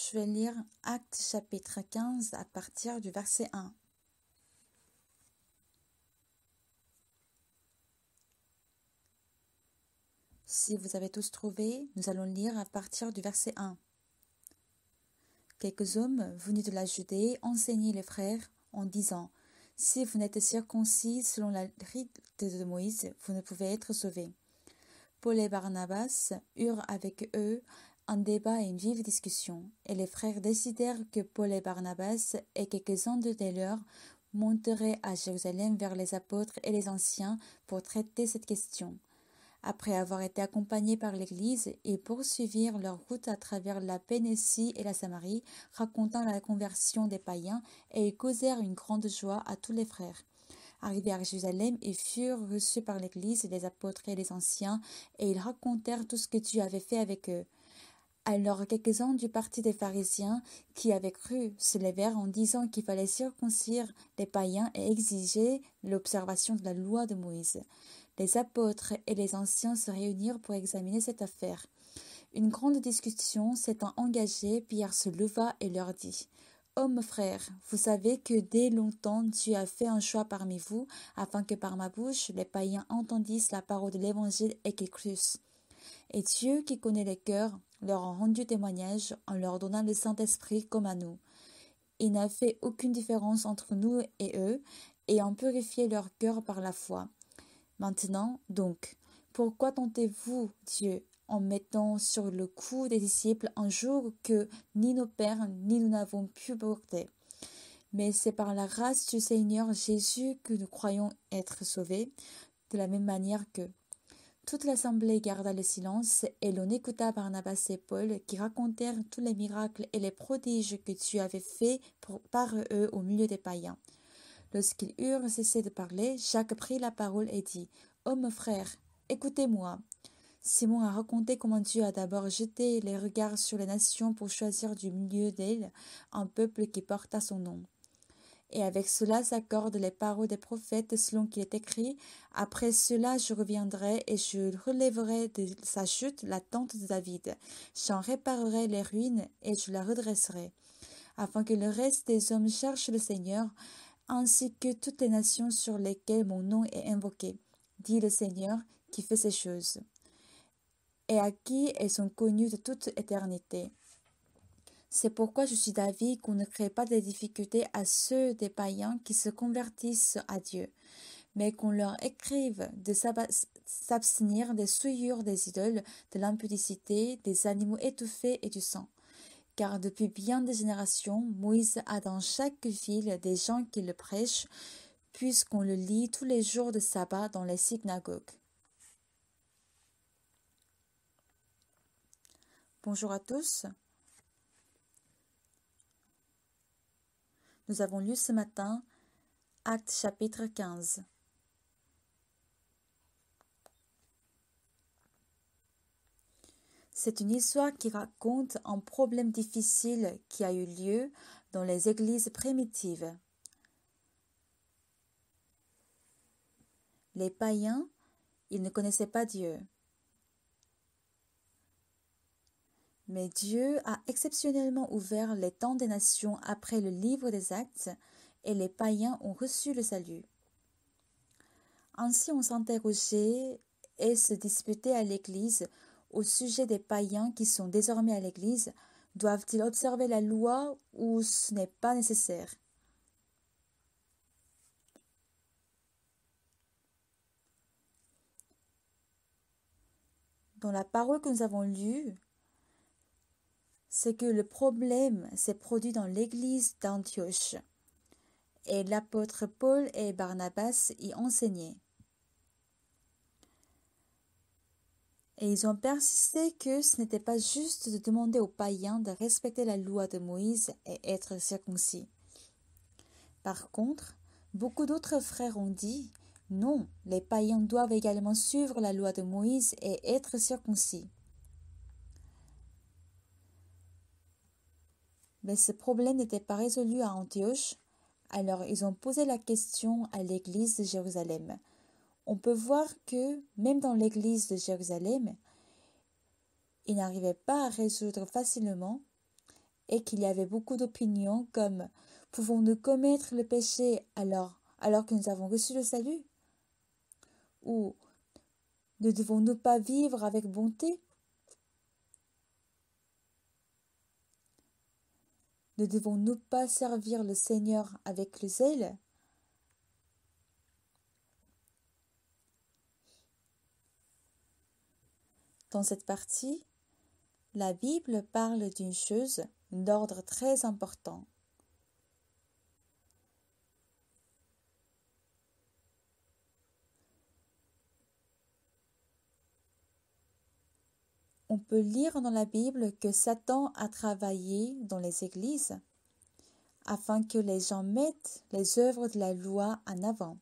Je vais lire Actes chapitre 15 à partir du verset 1. Si vous avez tous trouvé, nous allons lire à partir du verset 1. Quelques hommes venus de la Judée enseignaient les frères en disant : « Si vous n'êtes circoncis selon la rite de Moïse, vous ne pouvez être sauvés. » Paul et Barnabas eurent avec eux un débat et une vive discussion, et les frères décidèrent que Paul et Barnabas et quelques-uns de leurs monteraient à Jérusalem vers les apôtres et les anciens pour traiter cette question. Après avoir été accompagnés par l'Église, ils poursuivirent leur route à travers la Pénétie et la Samarie, racontant la conversion des païens, et ils causèrent une grande joie à tous les frères. Arrivés à Jérusalem, ils furent reçus par l'Église, les apôtres et les anciens, et ils racontèrent tout ce que Dieu avait fait avec eux. Alors quelques-uns du parti des pharisiens qui avaient cru se levèrent en disant qu'il fallait circoncire les païens et exiger l'observation de la loi de Moïse. Les apôtres et les anciens se réunirent pour examiner cette affaire. Une grande discussion s'étant engagée, Pierre se leva et leur dit : « Hommes frères, vous savez que dès longtemps Dieu a fait un choix parmi vous, afin que par ma bouche les païens entendissent la parole de l'Évangile et qu'ils crussent. Et Dieu, qui connaît les cœurs, leur a rendu témoignage en leur donnant le Saint-Esprit comme à nous. Il n'a fait aucune différence entre nous et eux, et a purifié leur cœur par la foi. Maintenant, donc, pourquoi tentez-vous Dieu en mettant sur le cou des disciples un joug que ni nos pères ni nous n'avons pu porter? Mais c'est par la grâce du Seigneur Jésus que nous croyons être sauvés, de la même manière que... » Toute l'assemblée garda le silence, et l'on écouta Barnabas et Paul qui racontèrent tous les miracles et les prodiges que Dieu avait faits par eux au milieu des païens. Lorsqu'ils eurent cessé de parler, Jacques prit la parole et dit : « Hommes frères, écoutez-moi. Simon a raconté comment Dieu a d'abord jeté les regards sur les nations pour choisir du milieu d'elles un peuple qui porta son nom. Et avec cela s'accordent les paroles des prophètes selon qu'il est écrit : après cela je reviendrai et je relèverai de sa chute la tente de David. J'en réparerai les ruines et je la redresserai, afin que le reste des hommes cherche le Seigneur, ainsi que toutes les nations sur lesquelles mon nom est invoqué, dit le Seigneur qui fait ces choses, et à qui elles sont connues de toute éternité. C'est pourquoi je suis d'avis qu'on ne crée pas de difficultés à ceux des païens qui se convertissent à Dieu, mais qu'on leur écrive de s'abstenir des souillures des idoles, de l'impudicité, des animaux étouffés et du sang. Car depuis bien des générations, Moïse a dans chaque ville des gens qui le prêchent, puisqu'on le lit tous les jours de sabbat dans les synagogues. Bonjour à tous. Nous avons lu ce matin Actes chapitre 15. C'est une histoire qui raconte un problème difficile qui a eu lieu dans les églises primitives. Les païens, ils ne connaissaient pas Dieu. Mais Dieu a exceptionnellement ouvert les temps des nations après le livre des Actes, et les païens ont reçu le salut. Ainsi on s'interrogeait et se disputait à l'Église au sujet des païens qui sont désormais à l'Église. Doivent-ils observer la loi ou ce n'est pas nécessaire? Dans la parole que nous avons lue, c'est que le problème s'est produit dans l'église d'Antioche, et l'apôtre Paul et Barnabas y enseignaient. Et ils ont persisté que ce n'était pas juste de demander aux païens de respecter la loi de Moïse et être circoncis. Par contre, beaucoup d'autres frères ont dit : non, les païens doivent également suivre la loi de Moïse et être circoncis. Mais ce problème n'était pas résolu à Antioche, alors ils ont posé la question à l'église de Jérusalem. On peut voir que, même dans l'église de Jérusalem, ils n'arrivaient pas à résoudre facilement, et qu'il y avait beaucoup d'opinions comme pouvons-nous commettre le péché alors que nous avons reçu le salut? Ou ne devons-nous pas vivre avec bonté? Ne devons-nous pas servir le Seigneur avec le zèle? Dans cette partie, la Bible parle d'une chose d'ordre très important. On peut lire dans la Bible que Satan a travaillé dans les églises afin que les gens mettent les œuvres de la loi en avant.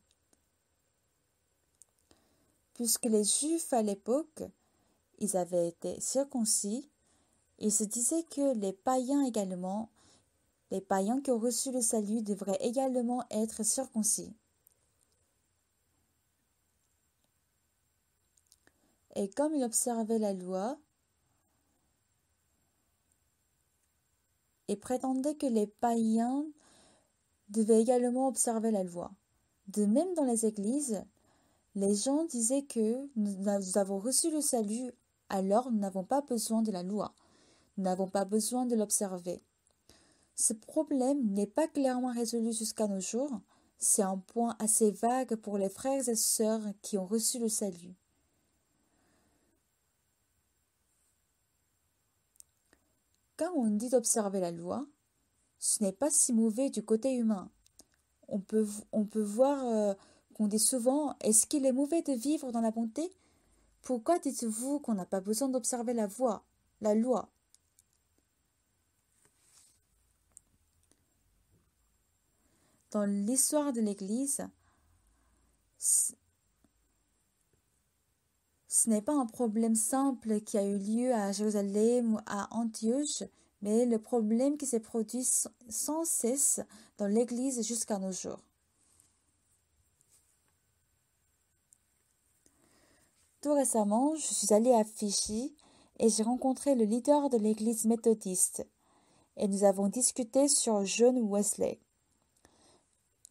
Puisque les Juifs à l'époque, ils avaient été circoncis, il se disait que les païens également, les païens qui ont reçu le salut devraient également être circoncis. Et comme ils observaient la loi, ils prétendaient que les païens devaient également observer la loi. De même dans les églises, les gens disaient que nous avons reçu le salut, alors nous n'avons pas besoin de la loi. Nous n'avons pas besoin de l'observer. Ce problème n'est pas clairement résolu jusqu'à nos jours. C'est un point assez vague pour les frères et sœurs qui ont reçu le salut. Quand on dit d'observer la loi, ce n'est pas si mauvais du côté humain. On peut voir qu'on dit souvent, est-ce qu'il est mauvais de vivre dans la bonté? Pourquoi dites-vous qu'on n'a pas besoin d'observer la loi? Dans l'histoire de l'Église, ce n'est pas un problème simple qui a eu lieu à Jérusalem ou à Antioche, mais le problème qui s'est produit sans cesse dans l'Église jusqu'à nos jours. Tout récemment, je suis allée à Fiji et j'ai rencontré le leader de l'Église méthodiste et nous avons discuté sur John Wesley.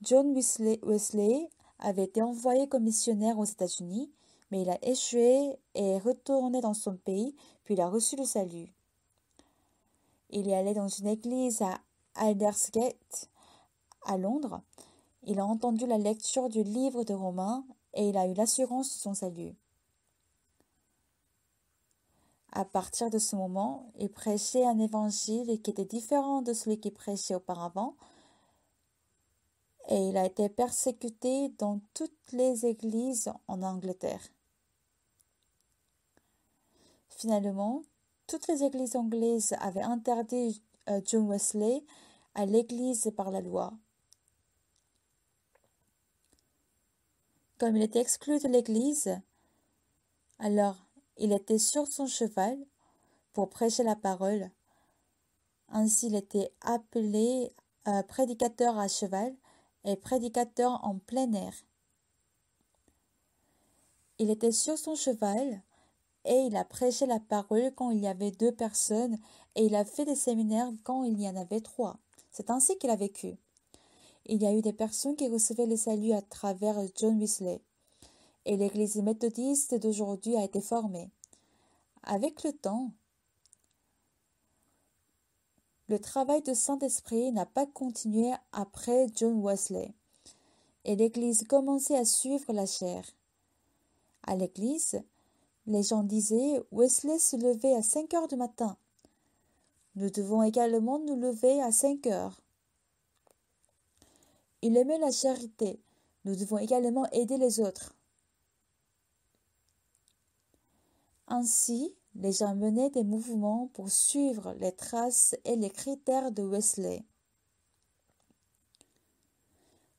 John Wesley avait été envoyé comme missionnaire aux États-Unis, mais il a échoué et est retourné dans son pays, puis il a reçu le salut. Il est allé dans une église à Aldersgate, à Londres. Il a entendu la lecture du livre de Romains et il a eu l'assurance de son salut. À partir de ce moment, il prêchait un évangile qui était différent de celui qu'il prêchait auparavant, et il a été persécuté dans toutes les églises en Angleterre. Finalement, toutes les églises anglaises avaient interdit John Wesley à l'église par la loi. Comme il était exclu de l'église, alors il était sur son cheval pour prêcher la parole. Ainsi, il était appelé prédicateur à cheval et prédicateur en plein air. Il était sur son cheval et il a prêché la parole quand il y avait 2 personnes et il a fait des séminaires quand il y en avait 3. C'est ainsi qu'il a vécu. Il y a eu des personnes qui recevaient le salut à travers John Wesley et l'église méthodiste d'aujourd'hui a été formée. Avec le temps, le travail de Saint-Esprit n'a pas continué après John Wesley et l'Église commençait à suivre la chair. À l'Église, les gens disaient Wesley se levait à 5 heures du matin. Nous devons également nous lever à 5 heures. Il aimait la charité. Nous devons également aider les autres. Ainsi, les gens menaient des mouvements pour suivre les traces et les critères de Wesley.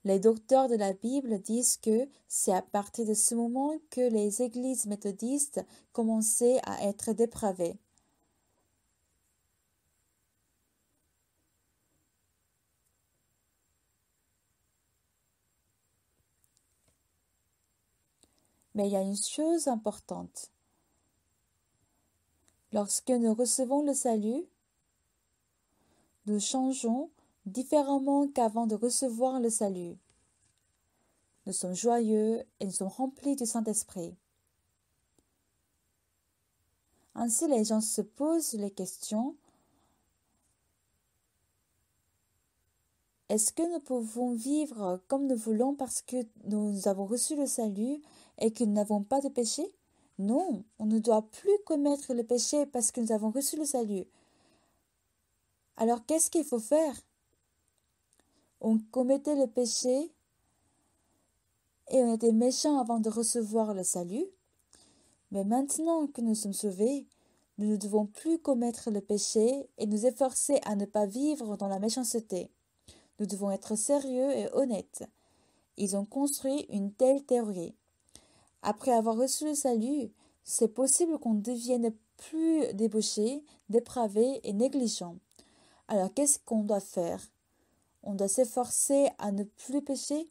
Les docteurs de la Bible disent que c'est à partir de ce moment que les églises méthodistes commençaient à être dépravées. Mais il y a une chose importante. Lorsque nous recevons le salut, nous changeons différemment qu'avant de recevoir le salut. Nous sommes joyeux et nous sommes remplis du Saint-Esprit. Ainsi, les gens se posent les questions. Est-ce que nous pouvons vivre comme nous voulons parce que nous avons reçu le salut et que nous n'avons pas de péché? Non, on ne doit plus commettre le péché parce que nous avons reçu le salut. Alors qu'est-ce qu'il faut faire? On commettait le péché et on était méchants avant de recevoir le salut. Mais maintenant que nous sommes sauvés, nous ne devons plus commettre le péché et nous efforcer à ne pas vivre dans la méchanceté. Nous devons être sérieux et honnêtes. Ils ont construit une telle théorie. Après avoir reçu le salut, c'est possible qu'on devienne plus débauché, dépravé et négligent. Alors qu'est-ce qu'on doit faire? On doit s'efforcer à ne plus pécher?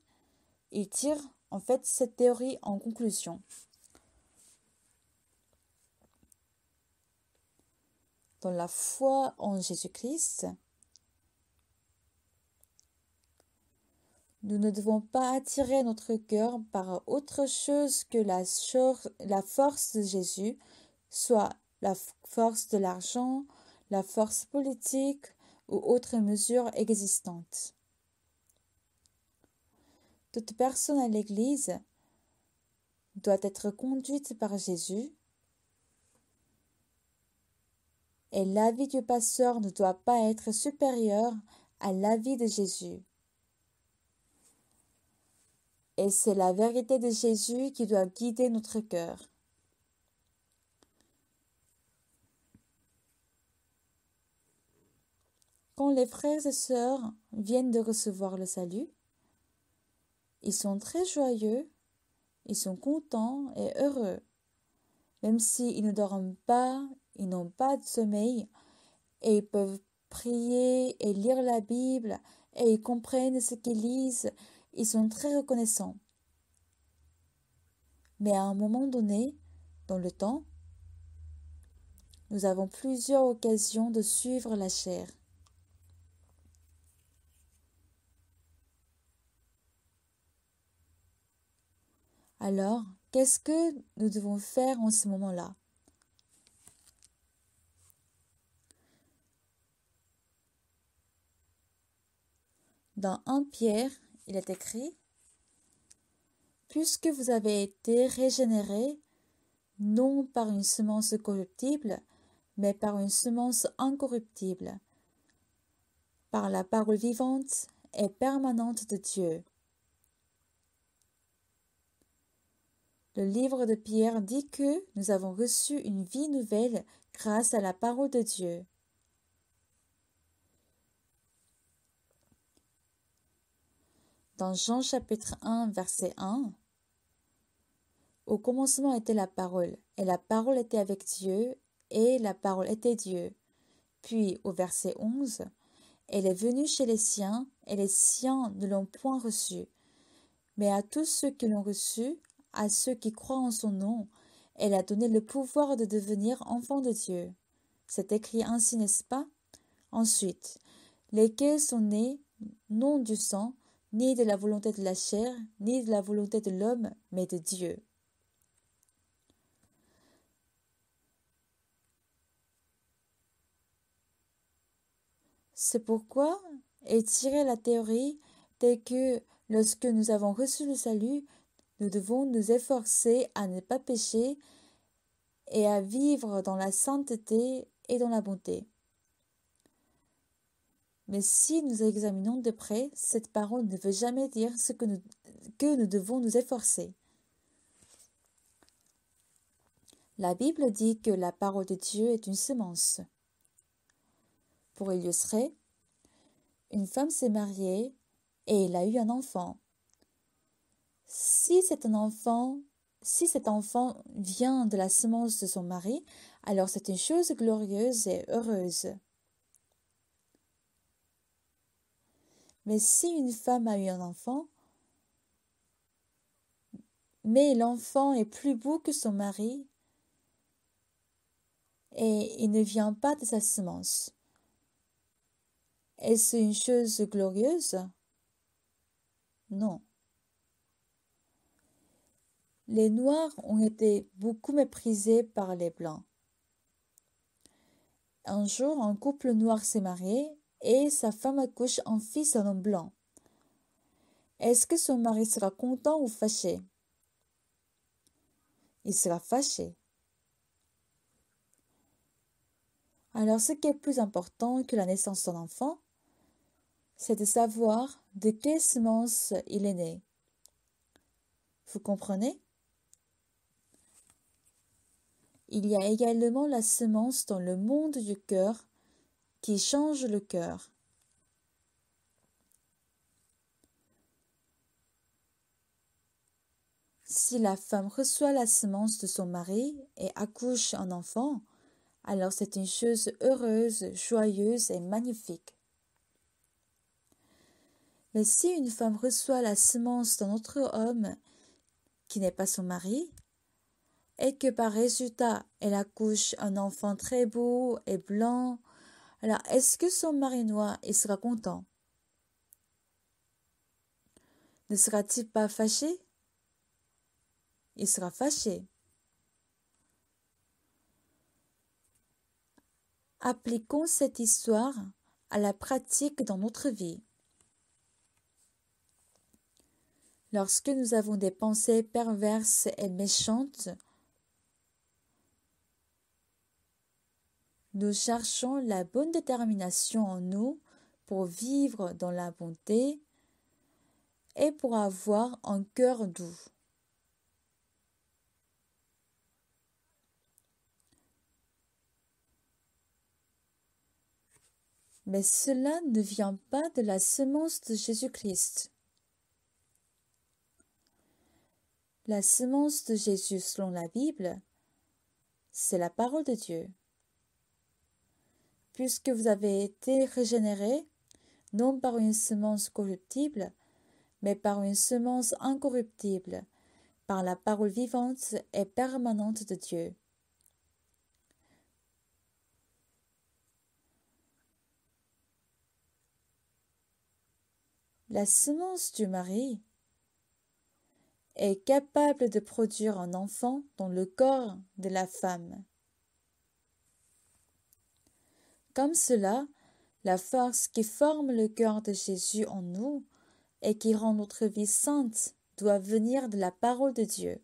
Il tire en fait cette théorie en conclusion. Dans la foi en Jésus-Christ, nous ne devons pas attirer notre cœur par autre chose que la force de Jésus, soit la force de l'argent, la force politique ou autres mesures existantes. Toute personne à l'Église doit être conduite par Jésus et l'avis du pasteur ne doit pas être supérieur à l'avis de Jésus. Et c'est la vérité de Jésus qui doit guider notre cœur. Quand les frères et sœurs viennent de recevoir le salut, ils sont très joyeux, ils sont contents et heureux. Même s'ils ne dorment pas, ils n'ont pas de sommeil, et ils peuvent prier et lire la Bible, et ils comprennent ce qu'ils lisent, ils sont très reconnaissants. Mais à un moment donné, dans le temps, nous avons plusieurs occasions de suivre la chair. Alors, qu'est-ce que nous devons faire en ce moment-là? Dans 1 Pierre, il est écrit « Puisque vous avez été régénérés, non par une semence corruptible, mais par une semence incorruptible, par la parole vivante et permanente de Dieu. » Le livre de Pierre dit que nous avons reçu une vie nouvelle grâce à la parole de Dieu. Dans Jean chapitre 1, verset 1, « Au commencement était la parole, et la parole était avec Dieu, et la parole était Dieu. » Puis au verset 11, « Elle est venue chez les siens, et les siens ne l'ont point reçue. Mais à tous ceux qui l'ont reçue, à ceux qui croient en son nom, elle a donné le pouvoir de devenir enfants de Dieu. » C'est écrit ainsi, n'est-ce pas? Ensuite, lesquels sont nés non du sang, ni de la volonté de la chair, ni de la volonté de l'homme, mais de Dieu. C'est pourquoi est tirée la théorie dès que, lorsque nous avons reçu le salut, nous devons nous efforcer à ne pas pécher et à vivre dans la sainteté et dans la bonté. Mais si nous examinons de près, cette parole ne veut jamais dire que nous devons nous efforcer. La Bible dit que la parole de Dieu est une semence. Pour illustrer, une femme s'est mariée et elle a eu un enfant. Si cet enfant vient de la semence de son mari, alors c'est une chose glorieuse et heureuse. Mais si une femme a eu un enfant, mais l'enfant est plus beau que son mari et il ne vient pas de sa semence, Est-ce une chose glorieuse? Non. Les Noirs ont été beaucoup méprisés par les Blancs. Un jour, un couple noir s'est marié et sa femme accouche un fils d'un homme blanc. Est-ce que son mari sera content ou fâché? Il sera fâché. Alors, ce qui est plus important que la naissance d'un enfant, c'est de savoir de quelle semence il est né. Vous comprenez? Il y a également la semence dans le monde du cœur qui change le cœur. Si la femme reçoit la semence de son mari et accouche un enfant, alors c'est une chose heureuse, joyeuse et magnifique. Mais si une femme reçoit la semence d'un autre homme qui n'est pas son mari, et que par résultat elle accouche un enfant très beau et blanc, alors est-ce que son mari noir il sera content? Ne sera-t-il pas fâché? Il sera fâché. Appliquons cette histoire à la pratique dans notre vie. Lorsque nous avons des pensées perverses et méchantes, nous cherchons la bonne détermination en nous pour vivre dans la bonté et pour avoir un cœur doux. Mais cela ne vient pas de la semence de Jésus-Christ. La semence de Jésus selon la Bible, c'est la parole de Dieu. Puisque vous avez été régénérés, non par une semence corruptible, mais par une semence incorruptible, par la parole vivante et permanente de Dieu. La semence du mari est capable de produire un enfant dans le corps de la femme. Comme cela, la force qui forme le cœur de Jésus en nous et qui rend notre vie sainte doit venir de la parole de Dieu.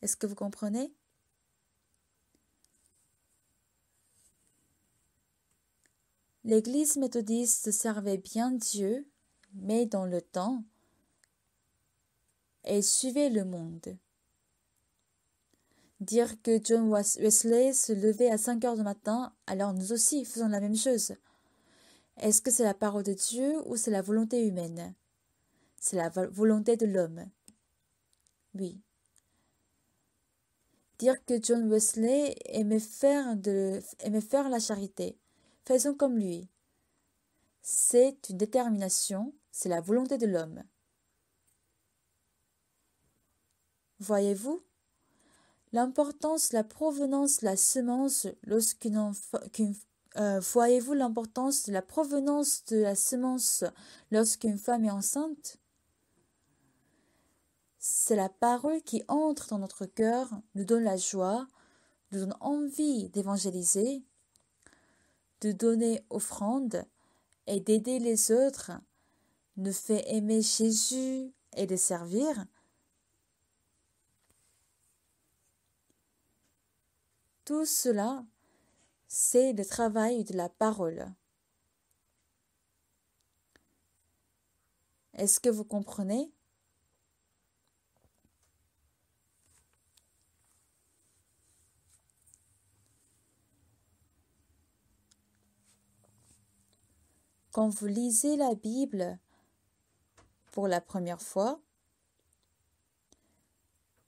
Est-ce que vous comprenez? L'Église méthodiste servait bien Dieu, mais dans le temps, elle suivait le monde. Dire que John Wesley se levait à 5 heures du matin, alors nous aussi faisons la même chose. Est-ce que c'est la parole de Dieu ou c'est la volonté humaine? C'est la volonté de l'homme. Oui. Dire que John Wesley aimait faire la charité. Faisons comme lui. C'est une détermination, c'est la volonté de l'homme. Voyez-vous? L'importance, la provenance, la semence, voyez-vous l'importance de la provenance de la semence lorsqu'une femme est enceinte? C'est la parole qui entre dans notre cœur, nous donne la joie, nous donne envie d'évangéliser, de donner offrande et d'aider les autres, nous fait aimer Jésus et de servir. Tout cela, c'est le travail de la parole. Est-ce que vous comprenez? Quand vous lisez la Bible pour la première fois,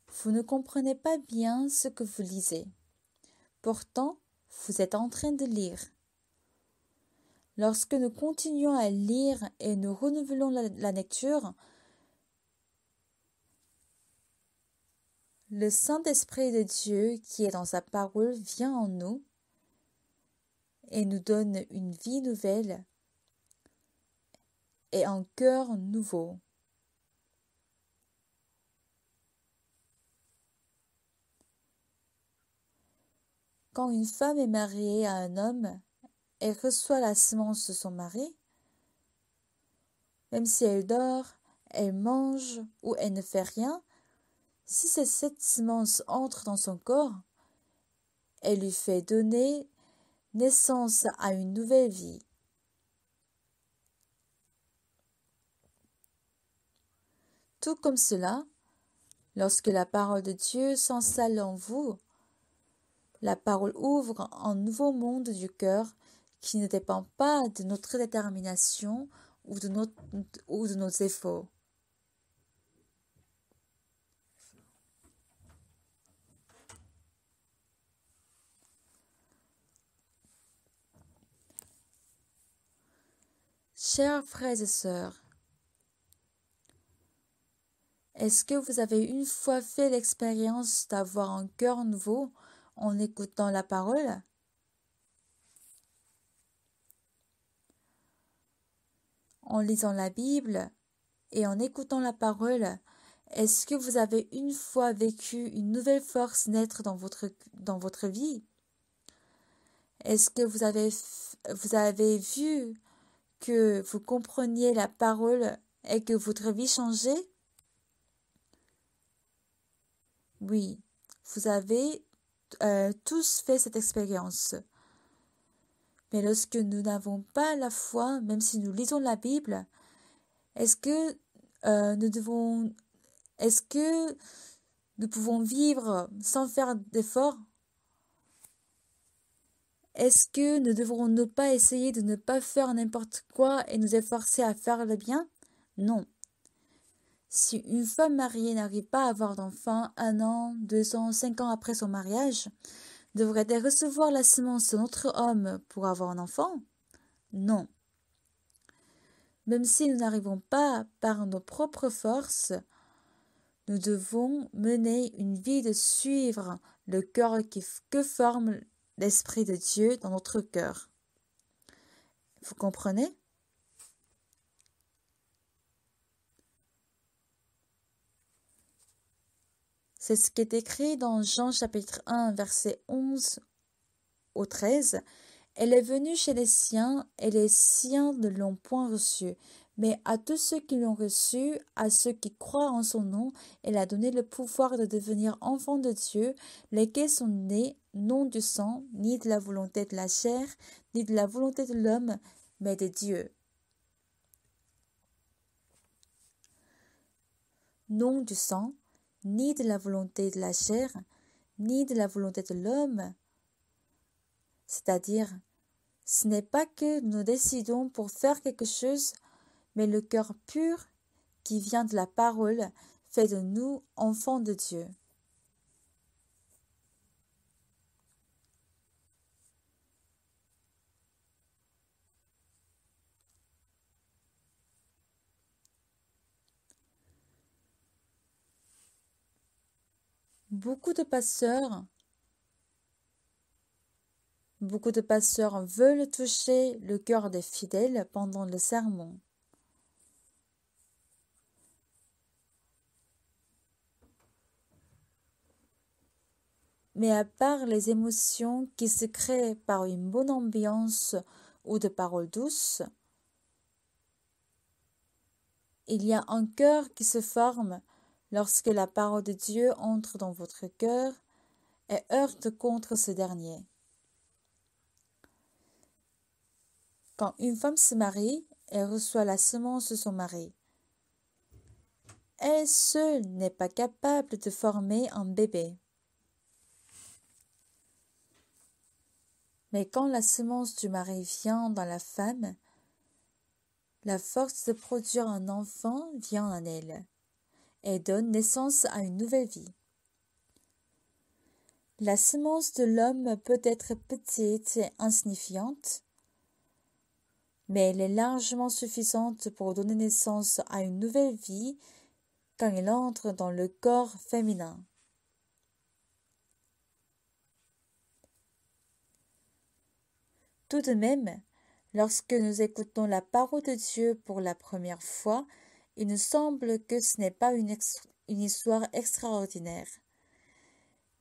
vous ne comprenez pas bien ce que vous lisez. Pourtant, vous êtes en train de lire. Lorsque nous continuons à lire et nous renouvelons la lecture, Le Saint-Esprit de Dieu qui est dans sa parole vient en nous et nous donne une vie nouvelle et un cœur nouveau. Quand une femme est mariée à un homme, elle reçoit la semence de son mari. Même si elle dort, elle mange ou elle ne fait rien, si cette semence entre dans son corps, elle lui fait donner naissance à une nouvelle vie. Tout comme cela, lorsque la parole de Dieu s'installe en vous, la parole ouvre un nouveau monde du cœur qui ne dépend pas de notre détermination ou de nos efforts. Chers frères et sœurs, est-ce que vous avez une fois fait l'expérience d'avoir un cœur nouveau en écoutant la parole? En lisant la Bible et en écoutant la parole, est-ce que vous avez une fois vécu une nouvelle force naître dans votre vie? Est-ce que vous avez vu que vous compreniez la parole et que votre vie changeait? Oui, vous avez tous fait cette expérience. Mais lorsque nous n'avons pas la foi, même si nous lisons la Bible, est-ce que nous pouvons vivre sans faire d'efforts? Est-ce que nous devrons ne pas essayer de ne pas faire n'importe quoi et nous efforcer à faire le bien? Non. Si une femme mariée n'arrive pas à avoir d'enfant 1 an, 2 ans, 5 ans après son mariage, devrait-elle recevoir la semence d'un autre homme pour avoir un enfant? Non. Même si nous n'arrivons pas par nos propres forces, nous devons mener une vie de suivre le cœur que forme l'Esprit de Dieu dans notre cœur. Vous comprenez? C'est ce qui est écrit dans Jean chapitre 1, versets 11 au 13. Elle est venue chez les siens, et les siens ne l'ont point reçue. Mais à tous ceux qui l'ont reçue, à ceux qui croient en son nom, elle a donné le pouvoir de devenir enfants de Dieu, lesquels sont nés non du sang, ni de la volonté de la chair, ni de la volonté de l'homme, mais de Dieu. Non du sang, ni de la volonté de la chair, ni de la volonté de l'homme. C'est-à-dire, ce n'est pas que nous décidons pour faire quelque chose, mais le cœur pur qui vient de la parole fait de nous enfants de Dieu. Beaucoup de pasteurs veulent toucher le cœur des fidèles pendant le sermon. Mais à part les émotions qui se créent par une bonne ambiance ou de paroles douces, il y a un cœur qui se forme lorsque la parole de Dieu entre dans votre cœur et heurte contre ce dernier. Quand une femme se marie, elle reçoit la semence de son mari. Elle seule n'est pas capable de former un bébé. Mais quand la semence du mari vient dans la femme, la force de produire un enfant vient en elle et donne naissance à une nouvelle vie. La semence de l'homme peut être petite et insignifiante, mais elle est largement suffisante pour donner naissance à une nouvelle vie quand elle entre dans le corps féminin. Tout de même, lorsque nous écoutons la parole de Dieu pour la première fois, il nous semble que ce n'est pas une histoire extraordinaire.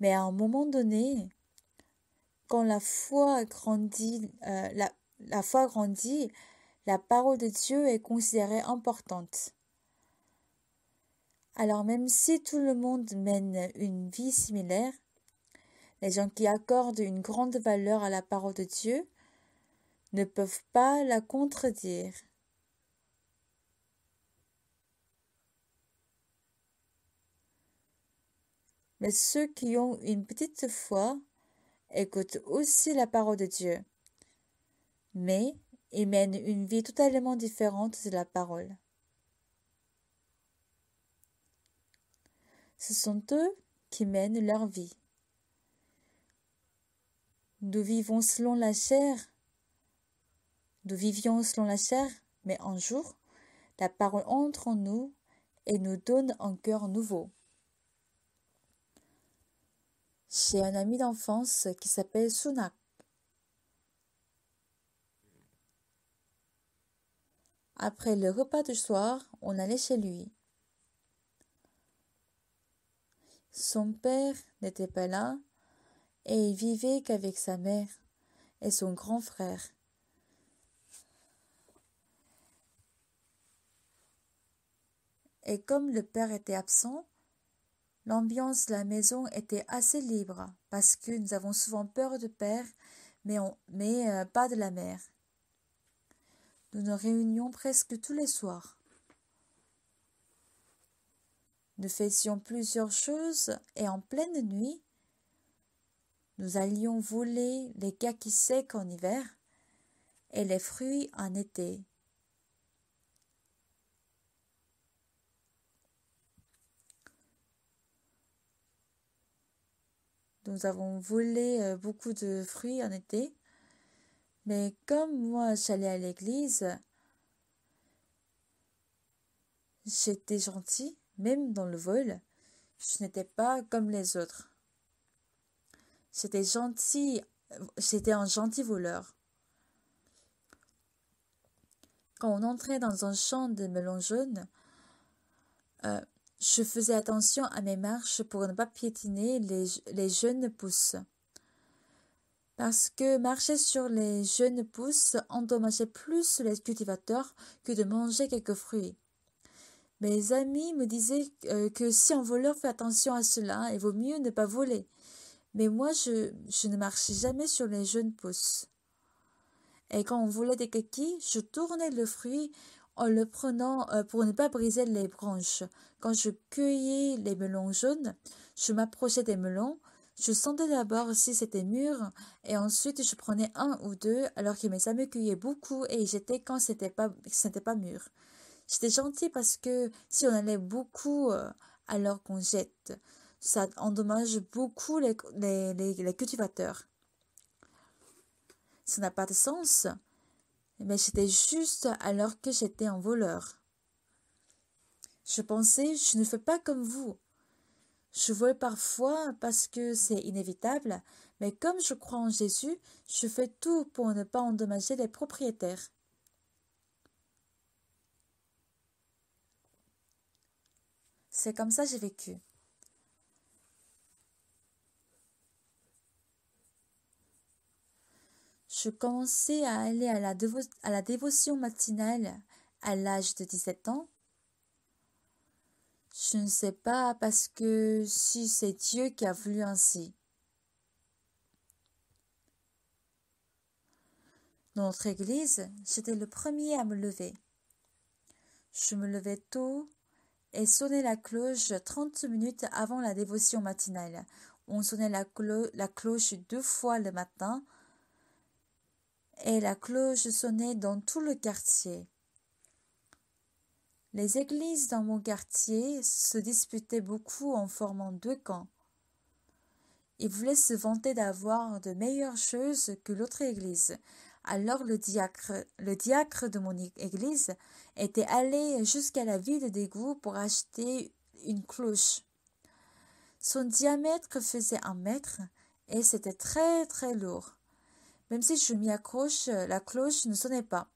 Mais à un moment donné, quand la foi grandit, la parole de Dieu est considérée importante. Alors même si tout le monde mène une vie similaire, les gens qui accordent une grande valeur à la parole de Dieu ne peuvent pas la contredire. Mais ceux qui ont une petite foi écoutent aussi la parole de Dieu, mais ils mènent une vie totalement différente de la parole. Ce sont eux qui mènent leur vie. Nous vivions selon la chair, mais un jour, la parole entre en nous et nous donne un cœur nouveau. J'ai un ami d'enfance qui s'appelle Sunak. Après le repas du soir, on allait chez lui. Son père n'était pas là et il vivait qu'avec sa mère et son grand frère. Et comme le père était absent, l'ambiance de la maison était assez libre parce que nous avons souvent peur du père, mais pas de la mère. Nous nous réunions presque tous les soirs. Nous faisions plusieurs choses et en pleine nuit, nous allions voler les kakis secs en hiver et les fruits en été. Nous avons volé beaucoup de fruits en été, mais comme moi j'allais à l'église, j'étais gentil, même dans le vol, je n'étais pas comme les autres. J'étais un gentil voleur. Quand on entrait dans un champ de melons jaunes, je faisais attention à mes marches pour ne pas piétiner les jeunes pousses. Parce que marcher sur les jeunes pousses endommageait plus les cultivateurs que de manger quelques fruits. Mes amis me disaient que si un voleur fait attention à cela, il vaut mieux ne pas voler. Mais moi, je ne marchais jamais sur les jeunes pousses. Et quand on volait des kakis, je tournais le fruit en le prenant pour ne pas briser les branches. Quand je cueillais les melons jaunes, je m'approchais des melons, je sentais d'abord si c'était mûr et ensuite je prenais un ou deux alors que mes amis cueillaient beaucoup et ils jetaient quand ce n'était pas mûr. J'étais gentille parce que si on allait beaucoup alors qu'on jette, ça endommage beaucoup les cultivateurs. Ça n'a pas de sens. Mais j'étais juste alors que j'étais un voleur. Je pensais, je ne fais pas comme vous. Je vole parfois parce que c'est inévitable, mais comme je crois en Jésus, je fais tout pour ne pas endommager les propriétaires. C'est comme ça que j'ai vécu. Je commençais à aller à la dévotion matinale à l'âge de 17 ans. Je ne sais pas parce que si c'est Dieu qui a voulu ainsi. Dans notre église, j'étais le premier à me lever. Je me levais tôt et sonnais la cloche 30 minutes avant la dévotion matinale. On sonnait la cloche 2 fois le matin et la cloche sonnait dans tout le quartier. Les églises dans mon quartier se disputaient beaucoup en formant 2 camps. Ils voulaient se vanter d'avoir de meilleures choses que l'autre église. Alors le diacre de mon église était allé jusqu'à la ville d'Égout pour acheter une cloche. Son diamètre faisait 1 mètre et c'était très très lourd. Même si je m'y accroche, la cloche ne sonnait pas.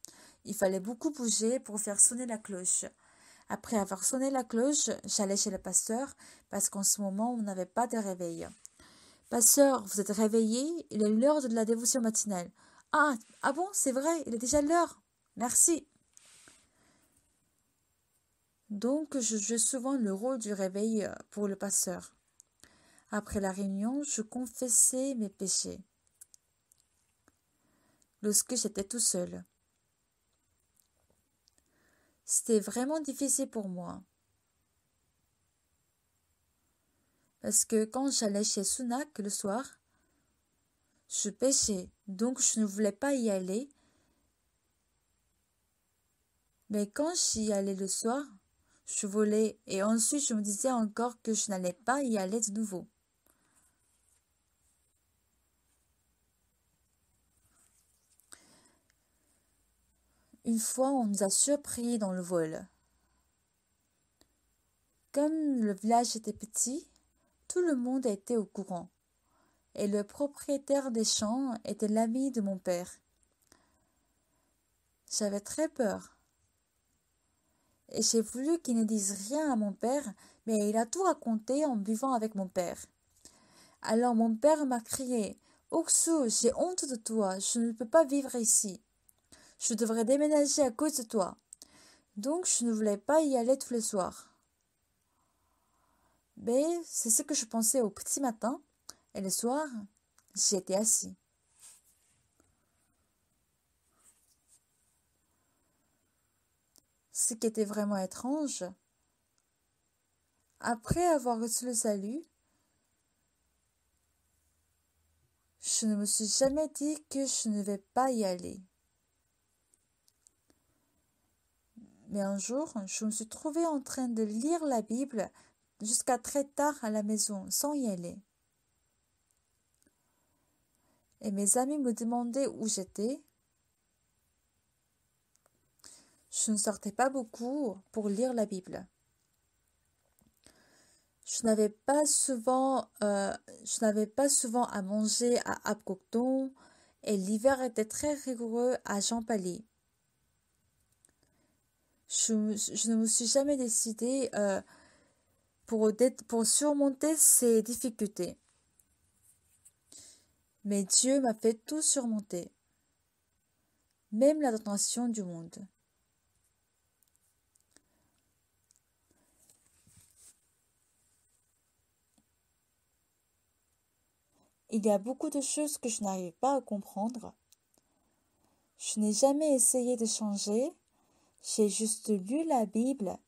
Il fallait beaucoup bouger pour faire sonner la cloche. Après avoir sonné la cloche, j'allais chez le pasteur parce qu'en ce moment, on n'avait pas de réveil. Pasteur, vous êtes réveillé? Il est l'heure de la dévotion matinale. Ah bon, c'est vrai, il est déjà l'heure. Merci. Donc, je jouais souvent le rôle du réveil pour le pasteur. Après la réunion, je confessais mes péchés. Lorsque j'étais tout seul. C'était vraiment difficile pour moi. Parce que quand j'allais chez Sunak le soir, je péchais, donc je ne voulais pas y aller. Mais quand j'y allais le soir, je volais et ensuite je me disais encore que je n'allais pas y aller de nouveau. Une fois, on nous a surpris dans le vol. Comme le village était petit, tout le monde était au courant. Et le propriétaire des champs était l'ami de mon père. J'avais très peur. Et j'ai voulu qu'il ne dise rien à mon père, mais il a tout raconté en buvant avec mon père. Alors mon père m'a crié: Oksu, j'ai honte de toi, je ne peux pas vivre ici. Je devrais déménager à cause de toi. Donc je ne voulais pas y aller tous les soirs. Mais c'est ce que je pensais au petit matin, et le soir, j'y étais assis. Ce qui était vraiment étrange, après avoir reçu le salut, je ne me suis jamais dit que je ne vais pas y aller. Mais un jour, je me suis trouvée en train de lire la Bible jusqu'à très tard à la maison, sans y aller. Et mes amis me demandaient où j'étais. Je ne sortais pas beaucoup pour lire la Bible. Je n'avais pas souvent à manger à Apcocton et l'hiver était très rigoureux à Jean-Palais. Je ne me suis jamais décidée pour surmonter ces difficultés. Mais Dieu m'a fait tout surmonter, même la tentation du monde. Il y a beaucoup de choses que je n'arrive pas à comprendre. Je n'ai jamais essayé de changer, j'ai juste lu la Bible.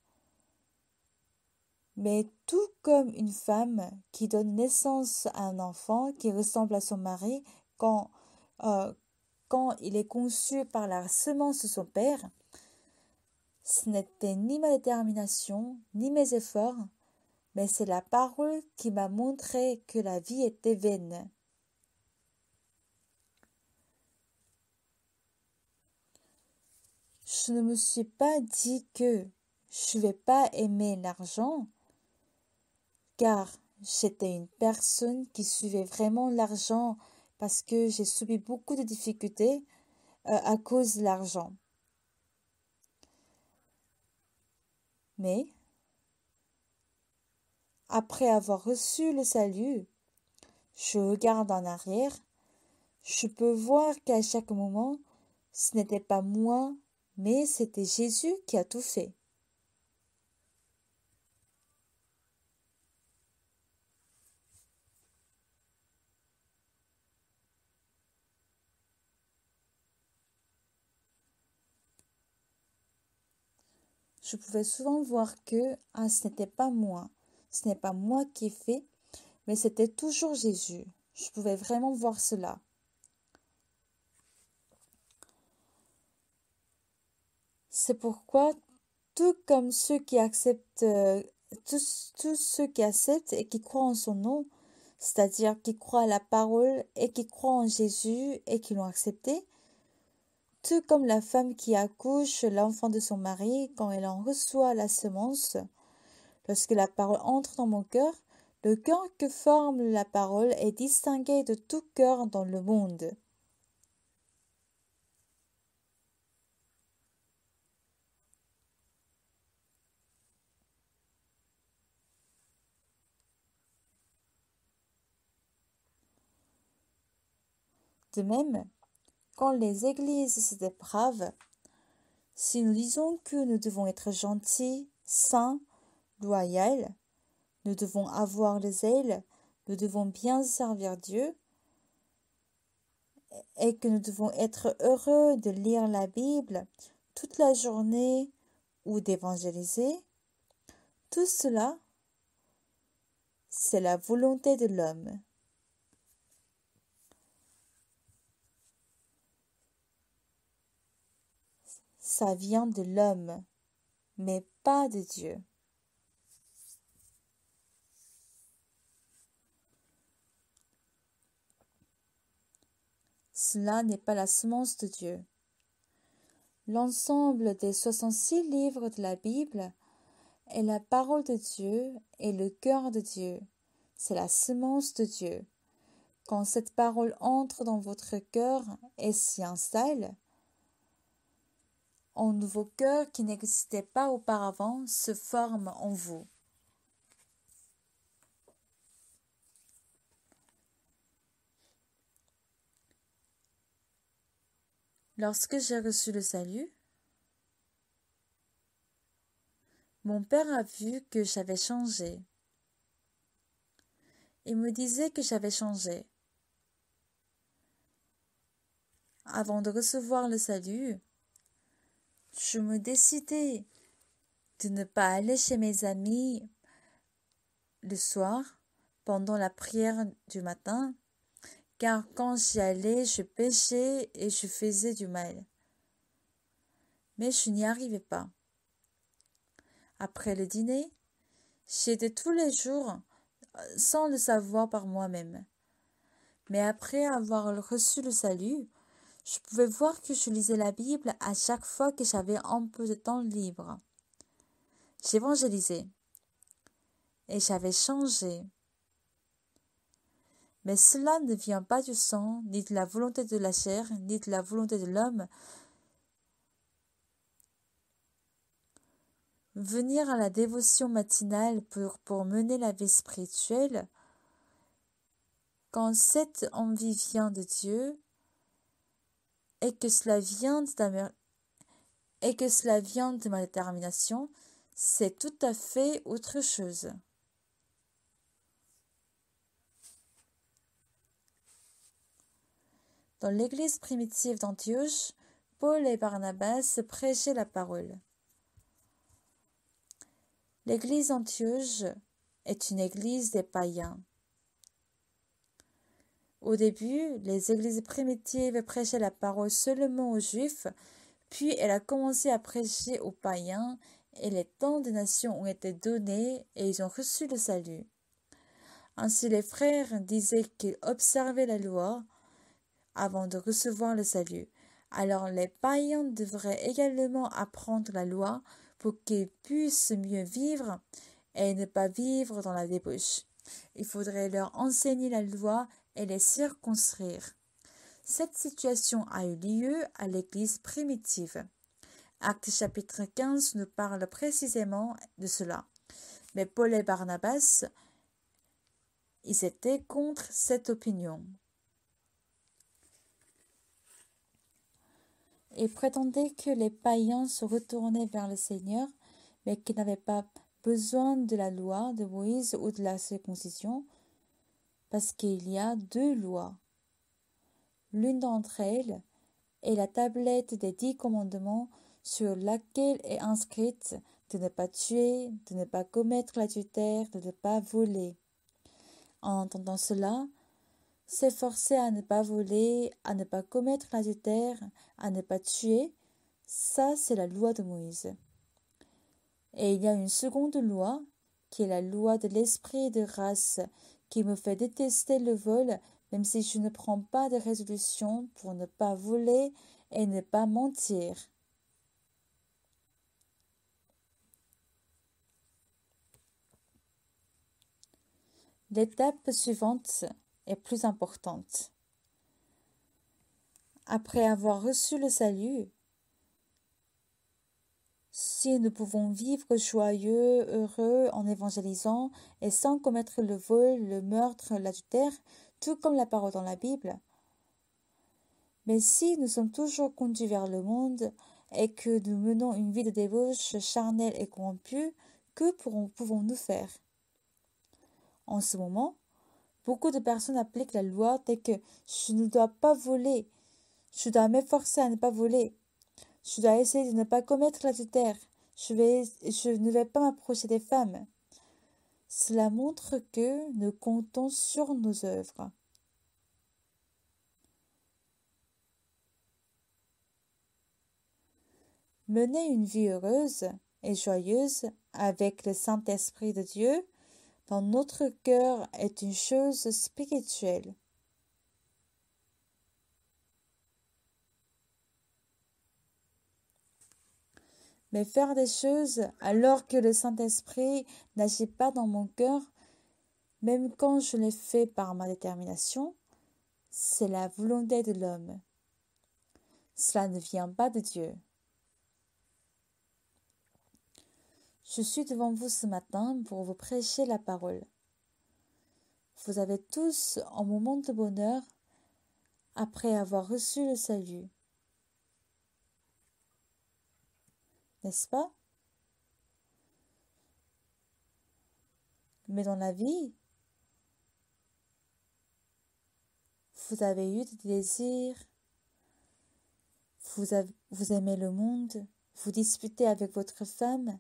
Mais tout comme une femme qui donne naissance à un enfant qui ressemble à son mari quand, euh, quand il est conçu par la semence de son père, ce n'était ni ma détermination, ni mes efforts, mais c'est la parole qui m'a montré que la vie était vaine. Je ne me suis pas dit que je ne vais pas aimer l'argent, car j'étais une personne qui suivait vraiment l'argent parce que j'ai subi beaucoup de difficultés à cause de l'argent. Mais, après avoir reçu le salut, je regarde en arrière, je peux voir qu'à chaque moment, ce n'était pas moi, mais c'était Jésus qui a tout fait. Je pouvais souvent voir que ce n'était pas moi, ce n'est pas moi qui ai fait, mais c'était toujours Jésus. Je pouvais vraiment voir cela. C'est pourquoi, tout comme ceux qui acceptent, tous ceux qui acceptent et qui croient en son nom, c'est-à-dire qui croient à la parole et qui croient en Jésus et qui l'ont accepté, tout comme la femme qui accouche l'enfant de son mari quand elle en reçoit la semence, lorsque la parole entre dans mon cœur, le cœur que forme la parole est distingué de tout cœur dans le monde. De même, quand les églises se dépravent, si nous disons que nous devons être gentils, saints, loyaux, nous devons avoir le zèle, nous devons bien servir Dieu, et que nous devons être heureux de lire la Bible toute la journée ou d'évangéliser, tout cela, c'est la volonté de l'homme. Ça vient de l'homme, mais pas de Dieu. Cela n'est pas la semence de Dieu. L'ensemble des 66 livres de la Bible est la parole de Dieu et le cœur de Dieu. C'est la semence de Dieu. Quand cette parole entre dans votre cœur et s'y installe, un nouveau cœur qui n'existait pas auparavant se forme en vous. Lorsque j'ai reçu le salut, mon père a vu que j'avais changé. Il me disait que j'avais changé. Avant de recevoir le salut, je me décidai de ne pas aller chez mes amis le soir pendant la prière du matin, car quand j'y allais, je péchais et je faisais du mal. Mais je n'y arrivais pas. Après le dîner, j'étais tous les jours sans le savoir par moi-même. Mais après avoir reçu le salut, je pouvais voir que je lisais la Bible à chaque fois que j'avais un peu de temps libre. J'évangélisais et j'avais changé. Mais cela ne vient pas du sang, ni de la volonté de la chair, ni de la volonté de l'homme. Venir à la dévotion matinale pour mener la vie spirituelle, quand cette envie vient de Dieu, et que cela vient de ma détermination, c'est tout à fait autre chose. Dans l'église primitive d'Antioche, Paul et Barnabas prêchaient la parole. L'église d'Antioche est une église des païens. Au début, les églises primitives prêchaient la parole seulement aux Juifs, puis elle a commencé à prêcher aux païens, et les temps des nations ont été donnés et ils ont reçu le salut. Ainsi les frères disaient qu'ils observaient la loi avant de recevoir le salut. Alors les païens devraient également apprendre la loi pour qu'ils puissent mieux vivre et ne pas vivre dans la débauche. Il faudrait leur enseigner la loi et les circoncire. Cette situation a eu lieu à l'Église primitive. Actes chapitre 15 nous parle précisément de cela. Mais Paul et Barnabas, ils étaient contre cette opinion. Ils prétendaient que les païens se retournaient vers le Seigneur, mais qu'ils n'avaient pas besoin de la loi de Moïse ou de la circoncision, parce qu'il y a 2 lois. L'une d'entre elles est la tablette des 10 commandements sur laquelle est inscrite de ne pas tuer, de ne pas commettre l'adultère, de ne pas voler. En entendant cela, s'efforcer à ne pas voler, à ne pas commettre l'adultère, à ne pas tuer, ça c'est la loi de Moïse. Et il y a une seconde loi, qui est la loi de l'esprit de grâce, qui me fait détester le vol, même si je ne prends pas de résolution pour ne pas voler et ne pas mentir. L'étape suivante est plus importante. Après avoir reçu le salut, si nous pouvons vivre joyeux, heureux en évangélisant et sans commettre le vol, le meurtre, l'adultère, tout comme la parole dans la Bible, Mais si nous sommes toujours conduits vers le monde et que nous menons une vie de débauche charnelle et corrompue, que pouvons-nous faire? En ce moment, beaucoup de personnes appliquent la loi telle que je ne dois pas voler, je dois m'efforcer à ne pas voler, je dois essayer de ne pas commettre l'adultère, je ne vais pas m'approcher des femmes. Cela montre que nous comptons sur nos œuvres. Mener une vie heureuse et joyeuse avec le Saint-Esprit de Dieu dans notre cœur est une chose spirituelle. Mais faire des choses alors que le Saint-Esprit n'agit pas dans mon cœur, même quand je l'ai fait par ma détermination, c'est la volonté de l'homme. Cela ne vient pas de Dieu. Je suis devant vous ce matin pour vous prêcher la parole. Vous avez tous un moment de bonheur après avoir reçu le salut. N'est-ce pas? Mais dans la vie, vous avez eu des désirs, vous aimez le monde, vous disputez avec votre femme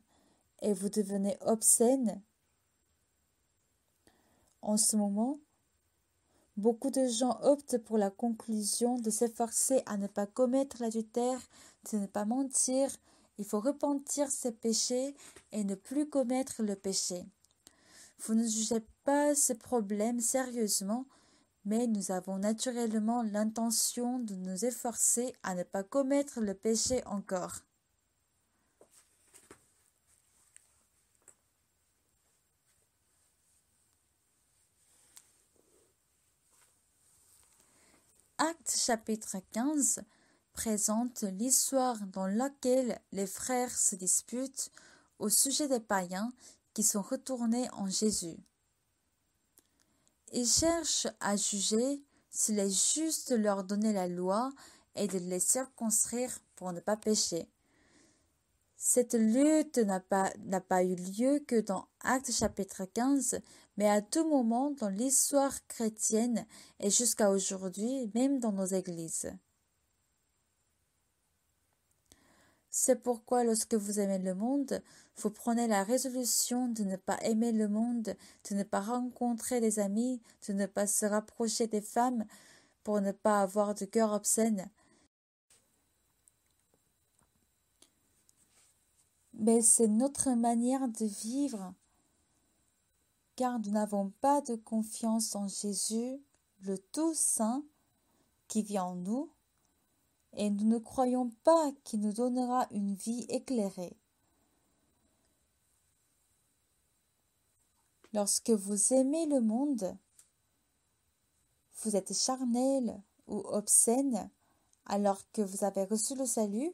et vous devenez obscène. En ce moment, beaucoup de gens optent pour la conclusion de s'efforcer à ne pas commettre l'adultère, de ne pas mentir. Il faut repentir ses péchés et ne plus commettre le péché. Vous ne jugez pas ce problème sérieusement, mais nous avons naturellement l'intention de nous efforcer à ne pas commettre le péché encore. Actes chapitre 15 présente l'histoire dans laquelle les frères se disputent au sujet des païens qui sont retournés en Jésus. Ils cherchent à juger s'il est juste de leur donner la loi et de les circonscrire pour ne pas pécher. Cette lutte n'a pas eu lieu que dans Actes chapitre 15, mais à tout moment dans l'histoire chrétienne et jusqu'à aujourd'hui, même dans nos églises. C'est pourquoi lorsque vous aimez le monde, vous prenez la résolution de ne pas aimer le monde, de ne pas rencontrer des amis, de ne pas se rapprocher des femmes pour ne pas avoir de cœur obscène. Mais c'est notre manière de vivre, car nous n'avons pas de confiance en Jésus, le tout saint, qui vit en nous, et nous ne croyons pas qu'il nous donnera une vie éclairée. Lorsque vous aimez le monde, vous êtes charnel ou obscène alors que vous avez reçu le salut.